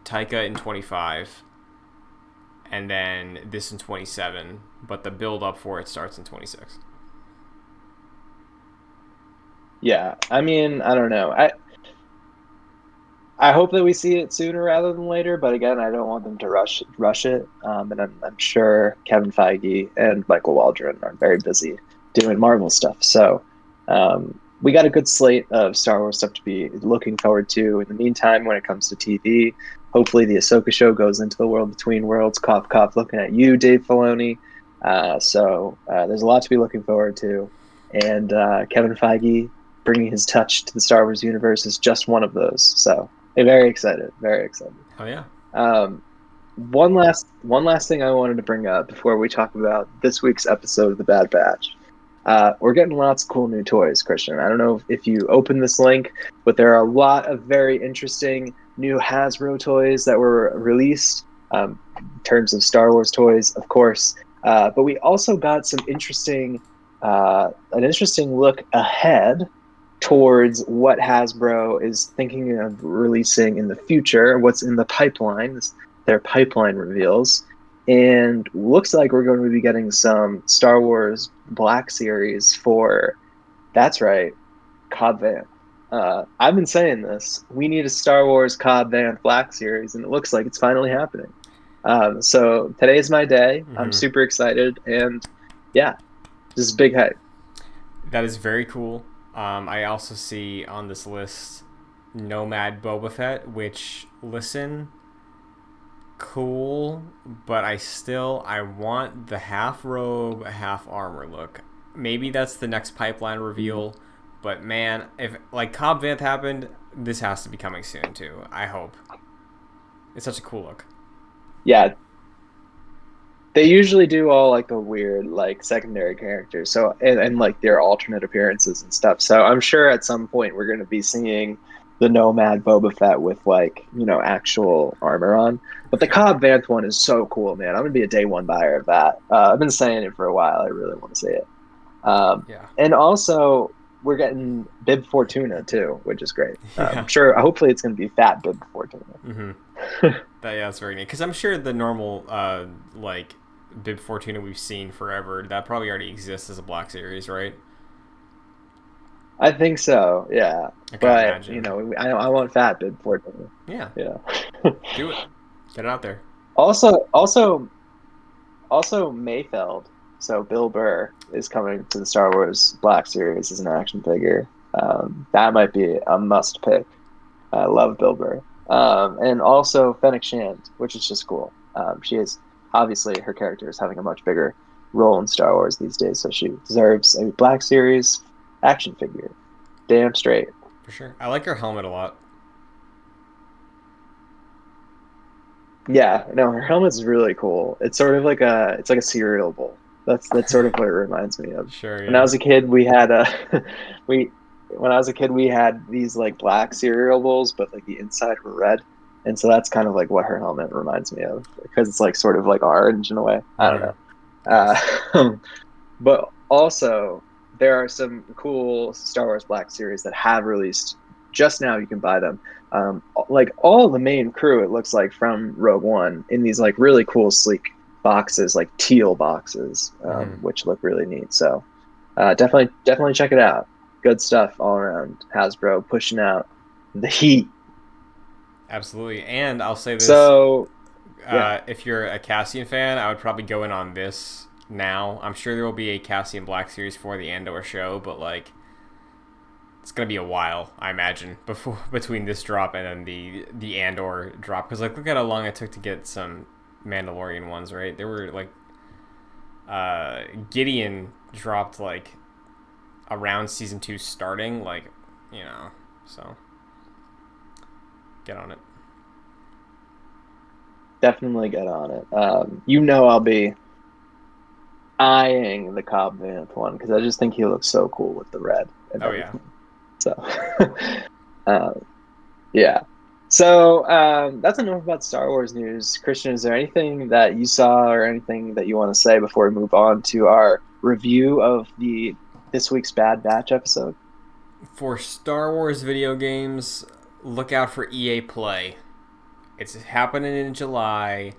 Speaker 3: Taika in 25, and then this in 27, but the build up for it starts in 26.
Speaker 4: yeah, I mean, I don't know. I hope that we see it sooner rather than later, but again, I don't want them to rush it. And I'm sure Kevin Feige and Michael Waldron are very busy doing Marvel stuff. So we got a good slate of Star Wars stuff to be looking forward to. In the meantime, when it comes to TV, hopefully the Ahsoka show goes into the world between worlds. Cough, cough, looking at you, Dave Filoni. So there's a lot to be looking forward to. And Kevin Feige bringing his touch to the Star Wars universe is just one of those. So very excited, very excited.
Speaker 3: Oh yeah.
Speaker 4: Um, one last thing I wanted to bring up before we talk about this week's episode of The Bad Batch. We're getting lots of cool new toys, Christian. I don't know if you opened this link, but there are a lot of very interesting new Hasbro toys that were released, in terms of Star Wars toys, of course. But we also got some an interesting look ahead towards what Hasbro is thinking of releasing in the future, what's in the pipeline, their pipeline reveals. And looks like we're going to be getting some Star Wars Black Series for, that's right, Cobb Vanth. I've been saying this. We need a Star Wars Cobb Vanth Black Series, and it looks like it's finally happening. So today is my day. I'm
Speaker 3: Mm-hmm.
Speaker 4: super excited, and yeah, this is big hype.
Speaker 3: That is very cool. I also see on this list Nomad Boba Fett, which, listen, cool, but I want the half robe, half armor look. Maybe that's the next pipeline reveal, but man, if like Cobb Vanth happened, this has to be coming soon too. I hope. It's such a cool look.
Speaker 4: Yeah, they usually do all like the weird like secondary characters, so and like their alternate appearances and stuff. So I'm sure at some point we're going to be seeing the Nomad Boba Fett with like actual armor on. But the
Speaker 3: Sure.
Speaker 4: Cobb Vanth one is so cool, man. I'm gonna be a day one buyer of that. I've been saying it for a while. I really want to see it.
Speaker 3: Yeah.
Speaker 4: And also we're getting Bib Fortuna too, which is great.
Speaker 3: Yeah.
Speaker 4: Sure, hopefully it's gonna be fat Bib Fortuna.
Speaker 3: Mm-hmm. That's very neat. Because I'm sure the normal like Bib Fortuna we've seen forever, that probably already exists as a Black Series, right?
Speaker 4: I think so. Yeah,
Speaker 3: I can't
Speaker 4: but
Speaker 3: imagine.
Speaker 4: I want Fat Bib Fortuna.
Speaker 3: Yeah,
Speaker 4: Yeah.
Speaker 3: do it. Get it out there.
Speaker 4: Also Mayfeld. So Bill Burr is coming to the Star Wars Black Series as an action figure. That might be a must pick. I love Bill Burr. And also Fennec Shand, which is just cool. She is obviously her character is having a much bigger role in Star Wars these days, so she deserves a Black Series action figure. Damn straight.
Speaker 3: For sure. I like her helmet a lot.
Speaker 4: Yeah, no, her helmet's really cool. It's sort of like a cereal bowl. That's sort of what it reminds me of.
Speaker 3: Sure,
Speaker 4: When I
Speaker 3: yeah.
Speaker 4: was a kid, we had we when I was a kid we had these like black cereal bowls, but like the inside were red. And so that's kind of like what her helmet reminds me of because it's like sort of like orange in a way. I don't know.
Speaker 3: Nice.
Speaker 4: But also there are some cool Star Wars Black Series that have released just now. You can buy them. Like all the main crew, it looks like from Rogue One in these like really cool, sleek boxes, like teal boxes, which look really neat. So definitely check it out. Good stuff all around. Hasbro pushing out the heat.
Speaker 3: Absolutely. And I'll say this:
Speaker 4: So yeah,
Speaker 3: if you're a Cassian fan, I would probably go in on this now. I'm sure there will be a Cassian Black Series for the Andor show, but like it's gonna be a while, I imagine, before between this drop and then the Andor drop. Because like look at how long it took to get some Mandalorian ones, right? They were like Gideon dropped like around season 2 starting, like, you know, so get on it.
Speaker 4: definitely get on it. I'll be eyeing the Cobb Vanth one because I just think he looks so cool with the red and
Speaker 3: Oh yeah.
Speaker 4: everything. So, uh, yeah. So that's enough about Star Wars news. Christian, is there anything that you saw or anything that you want to say before we move on to our review of the this week's Bad Batch episode?
Speaker 3: For Star Wars video games, look out for EA Play. It's happening in July.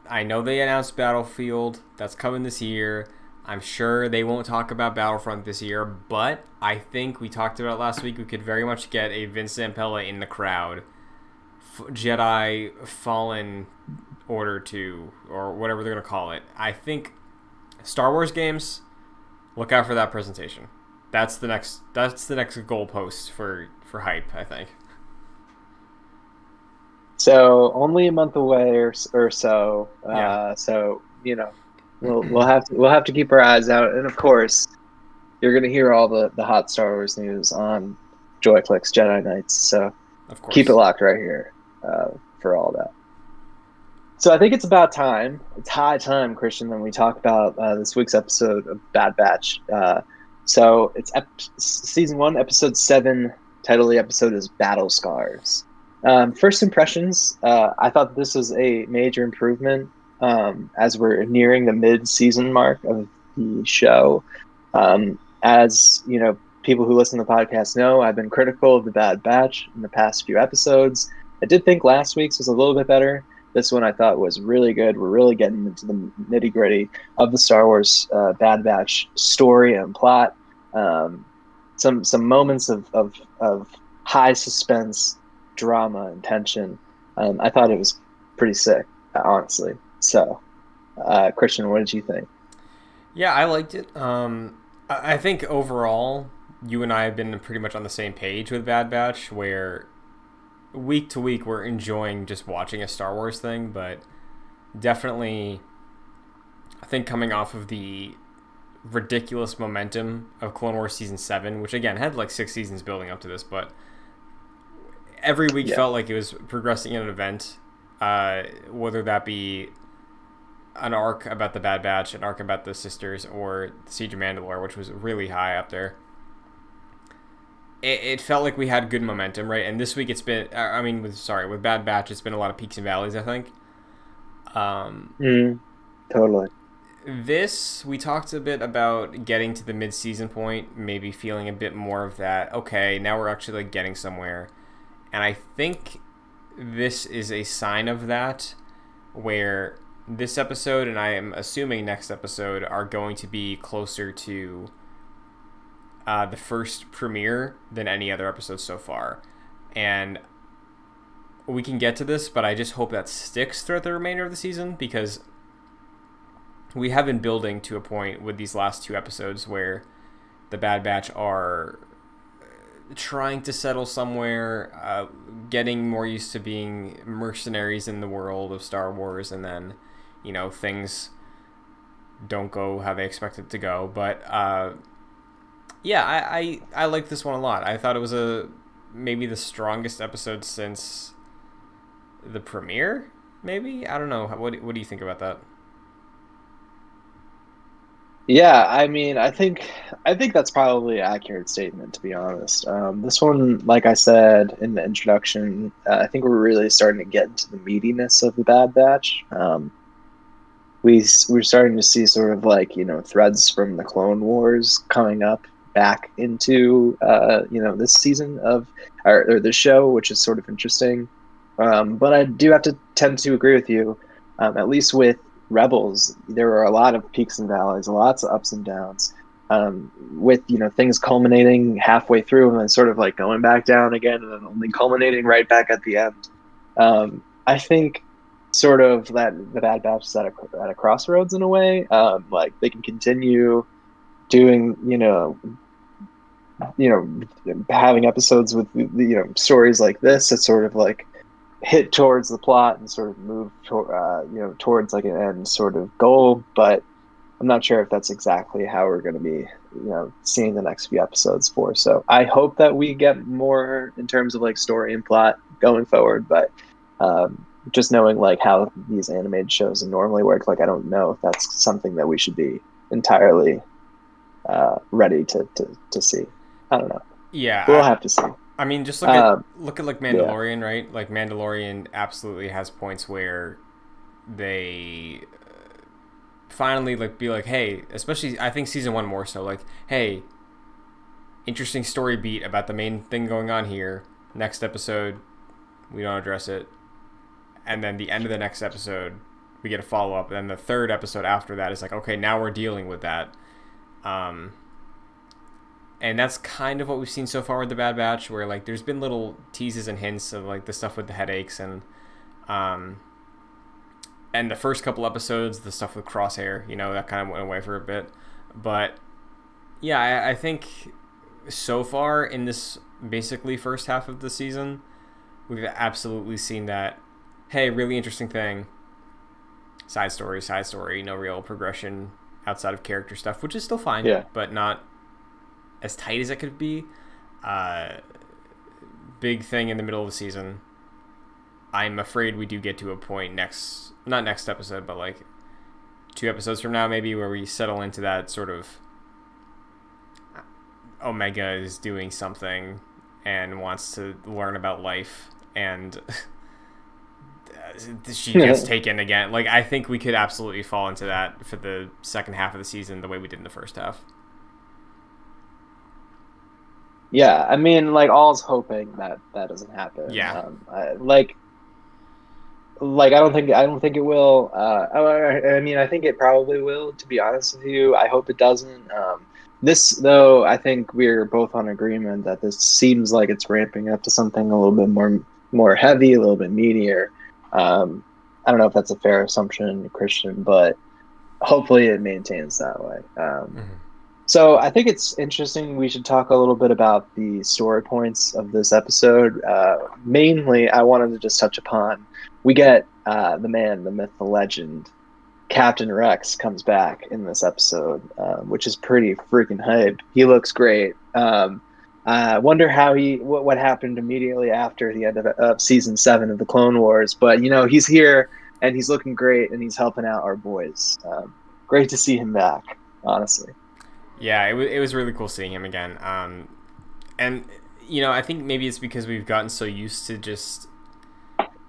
Speaker 3: I know they announced Battlefield. That's coming this year. I'm sure they won't talk about Battlefront this year, but I think we talked about last week. We could very much get a Vince Zampella in the crowd. Jedi Fallen Order 2, or whatever they're going to call it. I think Star Wars games, look out for that presentation. That's the next goalpost for hype, I think.
Speaker 4: So only a month away or so.
Speaker 3: Yeah.
Speaker 4: So we'll have to keep our eyes out, and of course, you're gonna hear all the hot Star Wars news on JoyClicks Jedi Knights. So
Speaker 3: Of course.
Speaker 4: keep it locked right here for all that. So I think it's about time. It's high time, Christian, that we talk about this week's episode of Bad Batch. So it's season 1, episode 7. Title of the episode is Battle Scars. First impressions, I thought this was a major improvement as we're nearing the mid-season mark of the show. As you know, people who listen to the podcast know, I've been critical of the Bad Batch in the past few episodes. I did think last week's was a little bit better. This one I thought was really good. We're really getting into the nitty-gritty of the Star Wars Bad Batch story and plot. Some moments of high suspense, drama, and tension. I thought it was pretty sick, honestly. So, Christian, what did you think?
Speaker 3: Yeah, I liked it. I think overall, you and I have been pretty much on the same page with Bad Batch, where week to week we're enjoying just watching a Star Wars thing, but definitely, I think coming off of the ridiculous momentum of Clone Wars Season 7, which again had like 6 seasons building up to this, but every week felt like it was progressing in an event, whether that be an arc about the Bad Batch, an arc about the sisters, or the Siege of Mandalore, which was really high up there. It felt like we had good momentum, right? And this week it's been, with Bad Batch, it's been a lot of peaks and valleys, I think.
Speaker 4: Totally.
Speaker 3: This, we talked a bit about getting to the mid-season point, maybe feeling a bit more of that, okay, now we're actually like getting somewhere. And I think this is a sign of that, where this episode, and I am assuming next episode, are going to be closer to the first premiere than any other episode so far. And we can get to this, but I just hope that sticks throughout the remainder of the season, because we have been building to a point with these last 2 episodes where the Bad Batch are trying to settle somewhere, getting more used to being mercenaries in the world of Star Wars, and then, things don't go how they expect it to go. But yeah, I like this one a lot. I thought it was maybe the strongest episode since the premiere. Maybe, I don't know. What do you think about that?
Speaker 4: Yeah, I mean, I think that's probably an accurate statement, to be honest. This one, like I said in the introduction, I think we're really starting to get into the meatiness of the Bad Batch. We're starting to see sort of like, threads from the Clone Wars coming up back into this season of or this show, which is sort of interesting. But I do have to tend to agree with you, at least with Rebels. There were a lot of peaks and valleys, lots of ups and downs, with things culminating halfway through and then sort of like going back down again, and then only culminating right back at the end. I think sort of that the Bad Batch is at a crossroads in a way. Like they can continue doing having episodes with stories like this that sort of like hit towards the plot and sort of move towards like an end sort of goal, but I'm not sure if that's exactly how we're going to be seeing the next few episodes for. So I hope that we get more in terms of like story and plot going forward, but just knowing like how these animated shows normally work, like I don't know if that's something that we should be entirely ready to see. I don't know.
Speaker 3: Yeah,
Speaker 4: We'll have to see.
Speaker 3: I mean, just look at like
Speaker 4: Yeah.
Speaker 3: Mandalorian, right? Like Mandalorian absolutely has points where they finally like be like, hey, especially I think season 1 more so, like, hey, interesting story beat about the main thing going on here. Next episode, we don't address it, and then the end of the next episode, we get a follow up, and then the third episode after that is like, okay, now we're dealing with that. And that's kind of what we've seen so far with the Bad Batch, where like there's been little teases and hints of like the stuff with the headaches and the first couple episodes, the stuff with Crosshair, that kind of went away for a bit. But yeah, I think so far in this basically first half of the season, we've absolutely seen that, hey, really interesting thing, side story, no real progression outside of character stuff, which is still fine,
Speaker 4: Yeah.
Speaker 3: but not as tight as it could be. Big thing in the middle of the season. I'm afraid we do get to a point not next episode, but like 2 episodes from now maybe, where we settle into that sort of Omega is doing something and wants to learn about life, and she gets taken again. Like, I think we could absolutely fall into that for the second half of the season the way we did in the first half.
Speaker 4: Yeah, I mean, like, all's hoping that doesn't happen.
Speaker 3: Yeah.
Speaker 4: I don't think it will. I mean, I think it probably will, to be honest with you. I hope it doesn't. This, though, I think we're both on agreement that this seems like it's ramping up to something a little bit more heavy, a little bit meatier. I don't know if that's a fair assumption, Christian, but hopefully it maintains that way. So I think it's interesting. We should talk a little bit about the story points of this episode. Mainly, I wanted to just touch upon, we get the man, the myth, the legend, Captain Rex comes back in this episode, which is pretty freaking hype. He looks great. I wonder how what happened immediately after the end of season 7 of the Clone Wars. But he's here and he's looking great and he's helping out our boys. Great to see him back, honestly.
Speaker 3: Yeah, it was really cool seeing him again. And I think maybe it's because we've gotten so used to just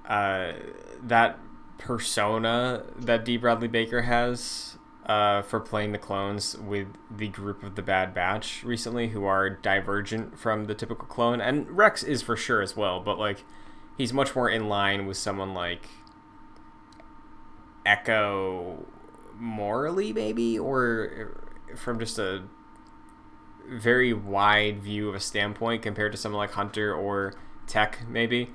Speaker 3: that persona that D. Bradley Baker has for playing the clones with the group of the Bad Batch recently, who are divergent from the typical clone. And Rex is for sure as well, but like he's much more in line with someone like Echo morally, maybe, or from just a very wide view of a standpoint compared to someone like Hunter or Tech, maybe.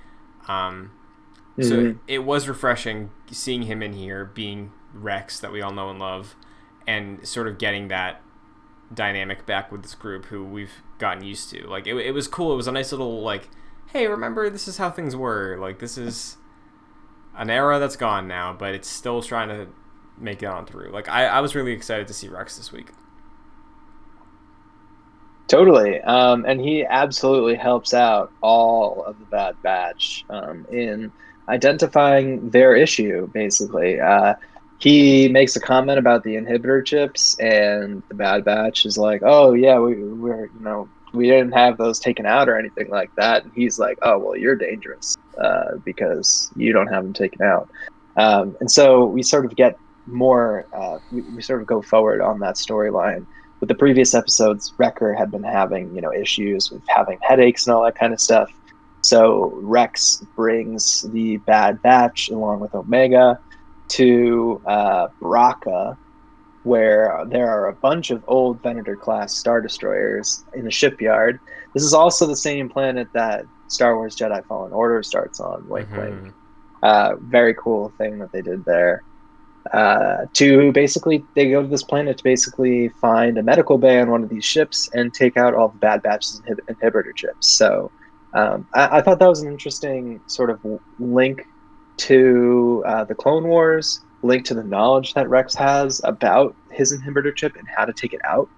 Speaker 3: So it was refreshing seeing him in here, being Rex that we all know and love, and sort of getting that dynamic back with this group who we've gotten used to. Like, it was cool. It was a nice little, like, hey, remember, this is how things were. Like, this is an era that's gone now, but it's still trying to make it on through. Like, I was really excited to see Rex this week.
Speaker 4: Totally. And he absolutely helps out all of the Bad Batch in identifying their issue, basically. He makes a comment about the inhibitor chips, and the Bad Batch is like, "Oh yeah, we didn't have those taken out or anything like that." And he's like, "Oh well, you're dangerous because you don't have them taken out." And so we sort of get more. We sort of go forward on that storyline. With the previous episodes, Wrecker had been having issues with having headaches and all that kind of stuff. So Rex brings the Bad Batch along with Omega to Baraka, where there are a bunch of old Venator-class Star Destroyers in a shipyard. This is also the same planet that Star Wars Jedi Fallen Order starts on, Wink Wink. Very cool thing that they did there. To basically, they go to this planet to basically find a medical bay on one of these ships and take out all the Bad Batch's inhibitor chips. So I thought that was an interesting sort of link to the Clone Wars, link to the knowledge that Rex has about his inhibitor chip and how to take it out,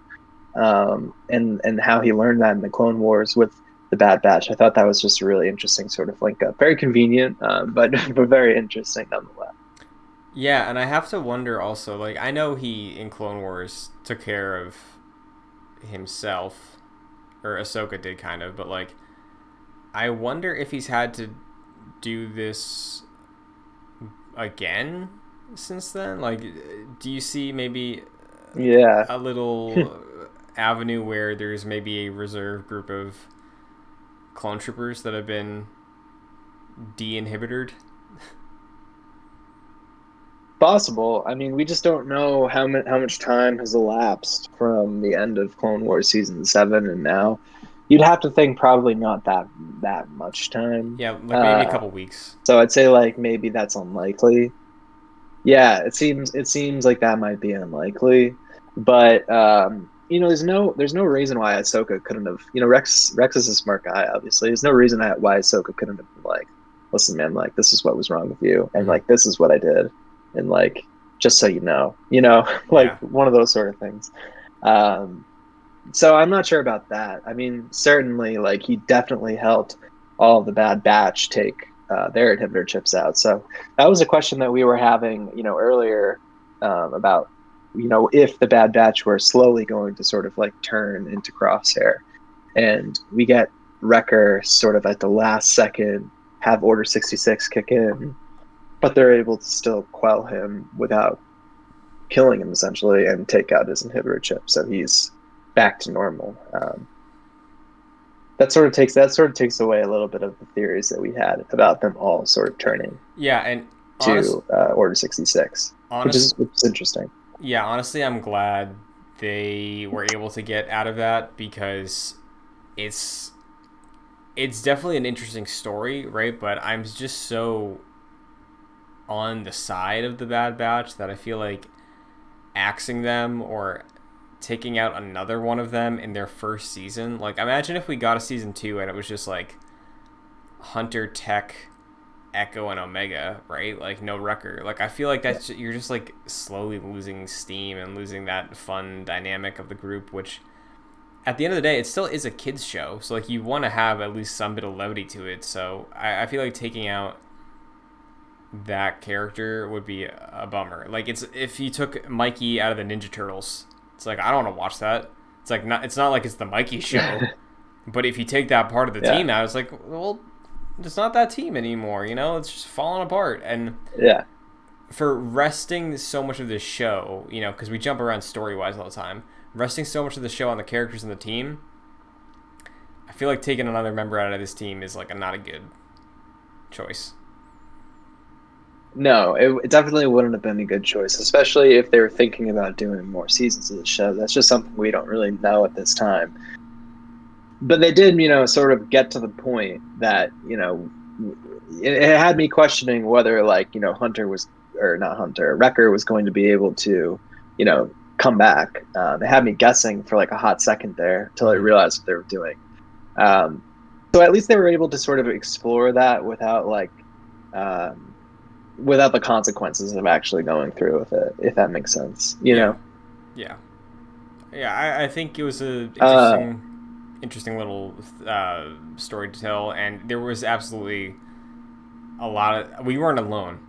Speaker 4: and how he learned that in the Clone Wars with the Bad Batch. I thought that was just a really interesting sort of link up. Very convenient, but very interesting nonetheless.
Speaker 3: Yeah, and I have to wonder also, like, I know he, in Clone Wars, took care of himself, or Ahsoka did kind of, but, like, I wonder if he's had to do this again since then. Like, do you see maybe a little avenue where there's maybe a reserve group of clone troopers that have been de-inhibited?
Speaker 4: Possible. I mean, we just don't know how much time has elapsed from the end of Clone Wars season 7 and now. You'd have to think probably not that much time.
Speaker 3: Yeah, like maybe a couple weeks.
Speaker 4: So I'd say like maybe that's unlikely. Yeah, it seems like that might be unlikely, but there's no reason why Ahsoka couldn't have. Rex is a smart guy, obviously. There's no reason why Ahsoka couldn't have been like, listen, man, like this is what was wrong with you, and like this is what I did. And like, just so you know, like one of those sort of things. So I'm not sure about that. I mean, certainly, like he definitely helped all of the Bad Batch take their inhibitor chips out. So that was a question that we were having, earlier about, if the Bad Batch were slowly going to sort of like turn into Crosshair, and we get Wrecker sort of at the last second have Order 66 kick in. But they're able to still quell him without killing him, essentially, and take out his inhibitor chip, so he's back to normal. That sort of takes away a little bit of the theories that we had about them all sort of turning.
Speaker 3: And
Speaker 4: to Order 66, which is interesting.
Speaker 3: Yeah, honestly, I'm glad they were able to get out of that because it's definitely an interesting story, right? But I'm just so on the side of the Bad Batch that I feel like axing them or taking out another one of them in their first season. Like, imagine if we got a season 2 and it was just like Hunter, Tech, Echo, and Omega, right? Like no Wrecker. Like I feel like that's you're just like slowly losing steam and losing that fun dynamic of the group, which at the end of the day it still is a kids show, so like you want to have at least some bit of levity to it. So I feel like taking out that character would be a bummer. Like it's if you took Mikey out of the Ninja Turtles, it's like I don't want to watch that. It's like it's not like it's the Mikey show. But if you take that part of the team out, it's like, well, it's not that team anymore, it's just falling apart. And for resting so much of this show, because we jump around story-wise all the time, resting so much of the show on the characters and the team, I feel like taking another member out of this team is like not a good choice.
Speaker 4: No, it definitely wouldn't have been a good choice, especially if they were thinking about doing more seasons of the show. That's just something we don't really know at this time. But they did, sort of get to the point that, it had me questioning whether, like, Hunter was, or not Hunter, Wrecker was going to be able to, come back. It had me guessing for like a hot second there until I realized what they were doing. Um, so at least they were able to sort of explore that without um, without the consequences of actually going through with it, if that makes sense,
Speaker 3: Yeah, yeah, yeah. I think it was a
Speaker 4: Uh,
Speaker 3: interesting little story to tell, and there was absolutely a lot of. We weren't alone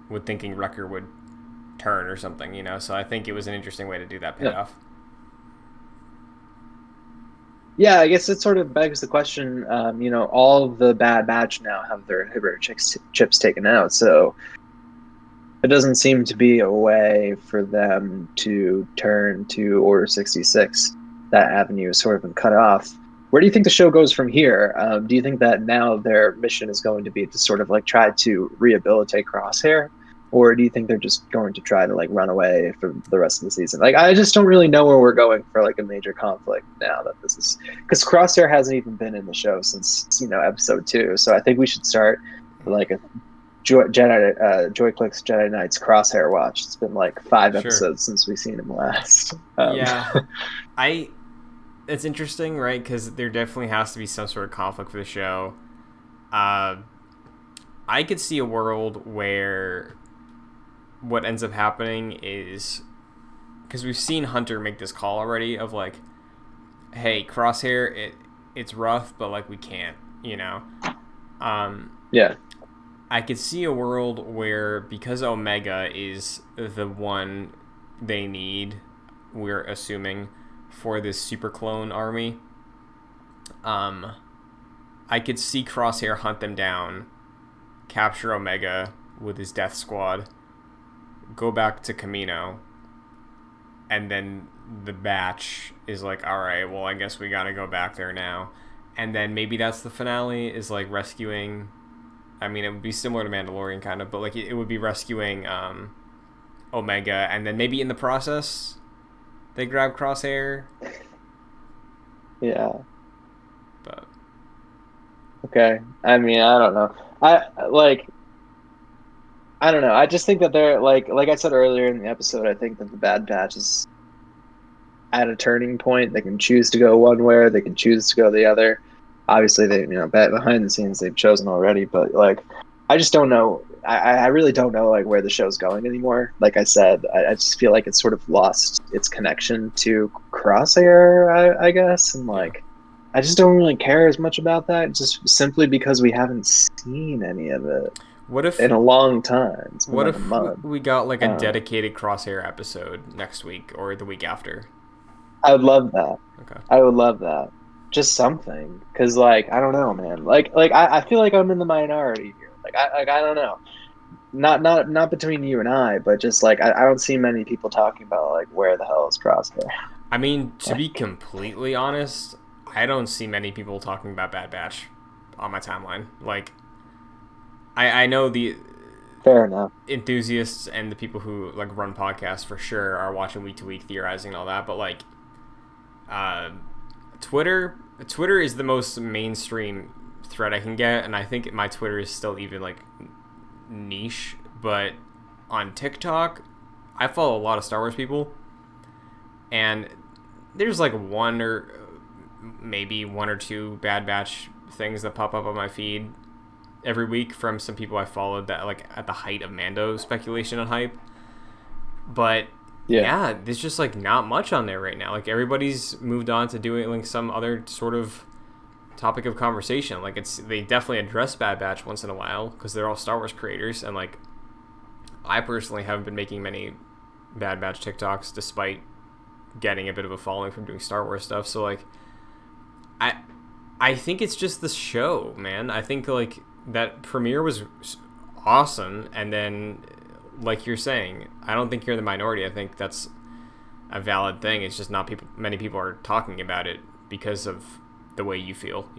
Speaker 3: with thinking Wrecker would turn or something, So I think it was an interesting way to do that
Speaker 4: yeah.
Speaker 3: payoff.
Speaker 4: Yeah, I guess it sort of begs the question. All of the Bad Batch now have their inhibitor chips taken out, so it doesn't seem to be a way for them to turn to Order 66. That avenue has sort of been cut off. Where do you think the show goes from here? Do you think that now their mission is going to be to sort of like try to rehabilitate Crosshair? Or do you think they're just going to try to like run away for the rest of the season? Like, I just don't really know where we're going for like a major conflict now that this is, because Crosshair hasn't even been in the show since, episode 2. So I think we should start like a Joy Click's Jedi Knights Crosshair watch. It's been like 5
Speaker 3: Sure.
Speaker 4: episodes since we've seen him last.
Speaker 3: Yeah, I. It's interesting, right? Because there definitely has to be some sort of conflict for the show. Uh, I could see a world where what ends up happening is because we've seen Hunter make this call already of like, "Hey, Crosshair, it's rough, but like we can't," Um,
Speaker 4: Yeah,
Speaker 3: I could see a world where because Omega is the one they need, we're assuming for this super clone army. Um, I could see Crosshair hunt them down, capture Omega with his death squad, go back to Camino, and then the batch is like, all right, well, I guess we gotta go back there now. And then maybe that's the finale, is like rescuing. I mean, it would be similar to Mandalorian kind of, but like it would be rescuing Omega, and then maybe in the process they grab Crosshair.
Speaker 4: yeah.
Speaker 3: But
Speaker 4: Okay. I mean, I don't know. I don't know. I just think that they're like I said earlier in the episode, I think that the Bad Batch is at a turning point. They can choose to go one way, or they can choose to go the other. Obviously, they behind the scenes they've chosen already, but like I just don't know. I really don't know like where the show's going anymore. Like I said, I just feel like it's sort of lost its connection to Crosshair, I guess, and
Speaker 3: yeah,
Speaker 4: like I just don't really care as much about that, just simply because we haven't seen any of it
Speaker 3: what if
Speaker 4: in a long time. It's been
Speaker 3: what
Speaker 4: like a
Speaker 3: if
Speaker 4: month.
Speaker 3: we got like a
Speaker 4: Uh,
Speaker 3: dedicated Crosshair episode next week or the week after?
Speaker 4: I would love that.
Speaker 3: Okay.
Speaker 4: I would love that. Just something, because like I don't know, man. I feel like I'm in the minority here. I don't know. Not between you and I, but just like I don't see many people talking about like where the hell is Crosshair.
Speaker 3: I mean, to be
Speaker 4: Like,
Speaker 3: completely honest, I don't see many people talking about Bad Batch on my timeline. Like, I know the
Speaker 4: fair enough.
Speaker 3: enthusiasts and the people who like run podcasts for sure are watching week to week theorizing and all that, but like, uh, Twitter Twitter is the most mainstream thread I can get, and I think my Twitter is still even like niche. But on TikTok, I follow a lot of Star Wars people, and there's like one or maybe one or two Bad Batch things that pop up on my feed every week from some people I followed that like at the height of Mando speculation and hype. But
Speaker 4: Yeah.
Speaker 3: yeah, there's just like not much on there right now. Like everybody's moved on to doing like some other sort of topic of conversation. Like it's they definitely address Bad Batch once in a while because they're all Star Wars creators, and like I personally haven't been making many Bad Batch TikToks despite getting a bit of a following from doing Star Wars stuff. So like I I think it's just the show, man. I think like that premiere was awesome, and then like you're saying, I don't think you're in the minority. I think that's a valid thing. It's just not people. Many people are talking about it because of the way you feel.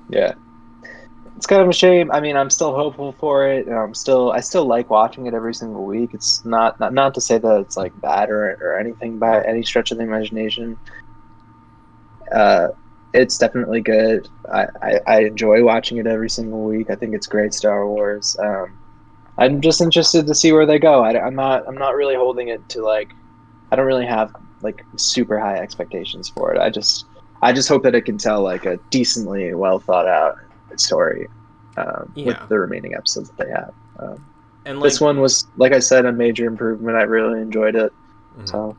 Speaker 4: Yeah. It's kind of a shame. I mean, I'm still hopeful for it. And I still like watching it every single week. It's not to say that it's like bad or anything by
Speaker 3: No.
Speaker 4: any stretch of the imagination. Uh, it's definitely good. I enjoy watching it every single week. I think it's great Star Wars. I'm just interested to see where they go. I'm not really holding it to like, I don't really have like super high expectations for it. I just hope that it can tell like a decently well thought out story, with
Speaker 3: Yeah.
Speaker 4: the remaining episodes that they have.
Speaker 3: And
Speaker 4: This
Speaker 3: like
Speaker 4: one was, like I said, a major improvement. I really enjoyed it.
Speaker 3: mhm.
Speaker 4: So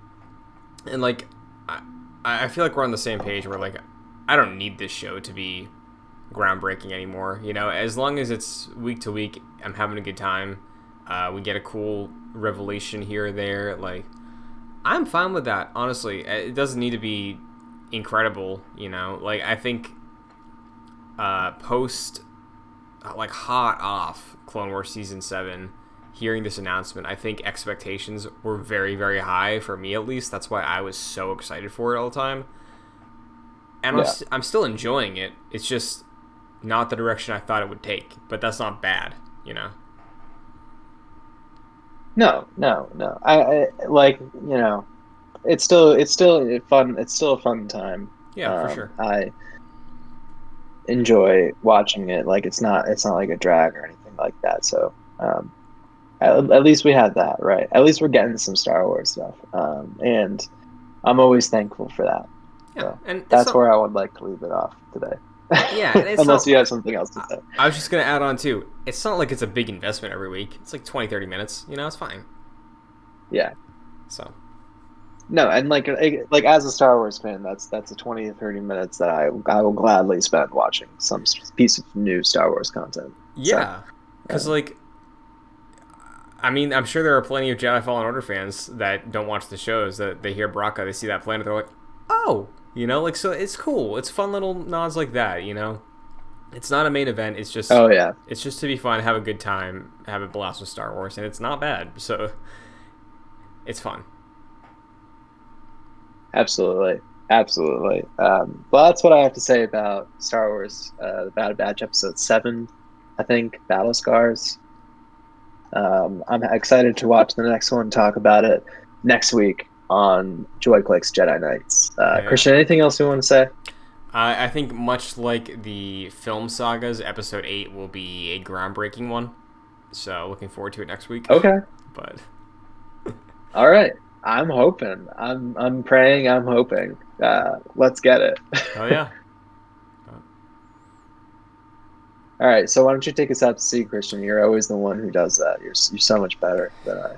Speaker 3: and like I, I feel like we're on the same page where like I don't need this show to be groundbreaking anymore. You know, as long as it's week to week, I'm having a good time. We get a cool revelation here or there. Like, I'm fine with that. Honestly, it doesn't need to be incredible. You know, like I think post like hot off Clone Wars season 7, hearing this announcement, I think expectations were very very high for me at least. That's why I was so excited for it all the time. And
Speaker 4: yeah,
Speaker 3: I'm still enjoying it. It's just not the direction I thought it would take, but that's not bad, you know.
Speaker 4: no. I like, it's still fun. It's still a fun time.
Speaker 3: Yeah, for sure.
Speaker 4: I enjoy watching it. Like it's not like a drag or anything like that. So at least we had that, right? At least we're getting some Star Wars stuff, and I'm always thankful for that.
Speaker 3: Yeah,
Speaker 4: So
Speaker 3: and it's
Speaker 4: that's
Speaker 3: not.
Speaker 4: where I would like to leave it off today.
Speaker 3: Yeah, and it's
Speaker 4: Unless
Speaker 3: not.
Speaker 4: you have something else to
Speaker 3: I
Speaker 4: say.
Speaker 3: I was just gonna add on too. It's not like it's a big investment every week. It's like 20, 30 minutes. You know, it's fine.
Speaker 4: Yeah.
Speaker 3: So
Speaker 4: No, and like as a Star Wars fan, that's a 20 to 30 minutes that I will gladly spend watching some piece of new Star Wars content. So,
Speaker 3: yeah, because like I mean, I'm sure there are plenty of Jedi Fallen Order fans that don't watch the shows that they hear Baraka, they see that planet, they're like, oh, you know, like so it's cool. It's fun little nods like that, you know. It's not a main event.
Speaker 4: oh yeah,
Speaker 3: It's just to be fun, have a good time, have a blast with Star Wars, and it's not bad. So it's fun.
Speaker 4: absolutely, absolutely. Well, that's what I have to say about Star Wars, the Bad Batch episode 7. I think Battle Scars. I'm excited to watch the next one. Talk about it next week on JoyClick's Jedi Knights.
Speaker 3: Yeah.
Speaker 4: Christian, anything else you want to say?
Speaker 3: I think much like the film sagas, Episode 8 will be a groundbreaking one. So looking forward to it next week.
Speaker 4: Okay.
Speaker 3: But
Speaker 4: All right. I'm hoping. I'm praying. I'm hoping. Let's get it.
Speaker 3: oh yeah.
Speaker 4: All right. So why don't you take us out to sea, Christian? You're always the one who does that. You're so much better than I.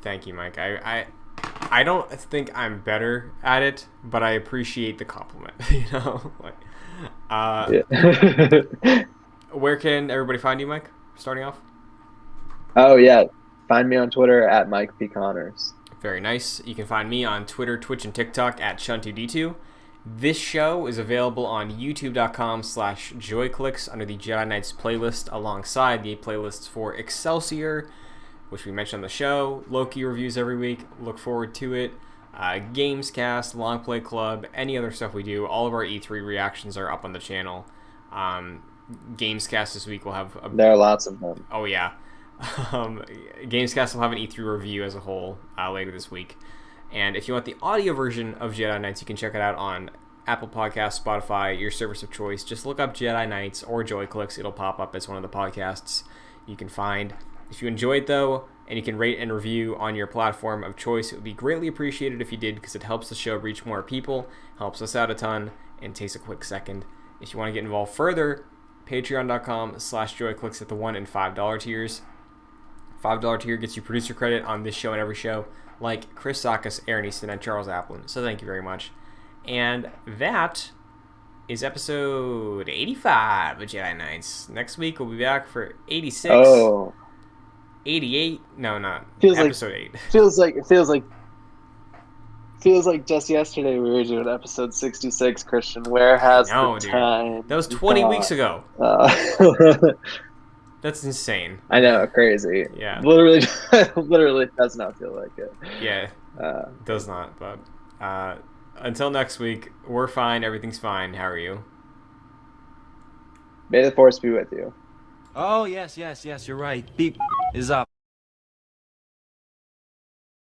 Speaker 3: Thank you, Mike. I don't think I'm better at it, but I appreciate the compliment. You know, like,
Speaker 4: Yeah.
Speaker 3: where can everybody find you, Mike? Starting off.
Speaker 4: Oh yeah. Find me on Twitter at Mike P Connors.
Speaker 3: Very nice. You can find me on Twitter, Twitch, and TikTok at Shun2D2. This show is available on youtube.com/joyclicks under the Jedi Knights playlist alongside the playlists for Excelsior, which we mentioned on the show, Loki reviews every week. Look forward to it. Gamescast, Long Play Club, any other stuff we do. All of our E3 reactions are up on the channel. Gamescast this week will have
Speaker 4: There are lots of them.
Speaker 3: oh yeah. Gamescast will have an E3 review as a whole later this week. And if you want the audio version of Jedi Knights, you can check it out on Apple Podcasts, Spotify, your service of choice. Just look up Jedi Knights or JoyClicks. It'll pop up as one of the podcasts you can find. If you enjoy it, though, and you can rate and review on your platform of choice, it would be greatly appreciated if you did, because it helps the show reach more people, helps us out a ton, and takes a quick second. If you want to get involved further, patreon.com/joyclicks at the $1 and $5 tiers. $5 tier gets you producer credit on this show and every show, like Chris Sakas, Aaron Easton, and Charles Applin. So thank you very much. And that is episode 85 of Jedi Knights. Next week we'll be back for 86,
Speaker 4: Oh,
Speaker 3: 88. No, not
Speaker 4: feels like
Speaker 3: episode 8.
Speaker 4: feels like just yesterday we were doing episode 66. Christian, where
Speaker 3: I
Speaker 4: has
Speaker 3: know,
Speaker 4: the
Speaker 3: dude.
Speaker 4: time
Speaker 3: That was 20 weeks
Speaker 4: gone?
Speaker 3: ago.
Speaker 4: Uh,
Speaker 3: That's insane.
Speaker 4: I know, crazy.
Speaker 3: Yeah.
Speaker 4: Literally, literally does not feel like it.
Speaker 3: Yeah, does not. But until next week, we're fine. Everything's fine. How are you?
Speaker 4: May the force be with you.
Speaker 5: Oh, yes, you're right. Beep is up.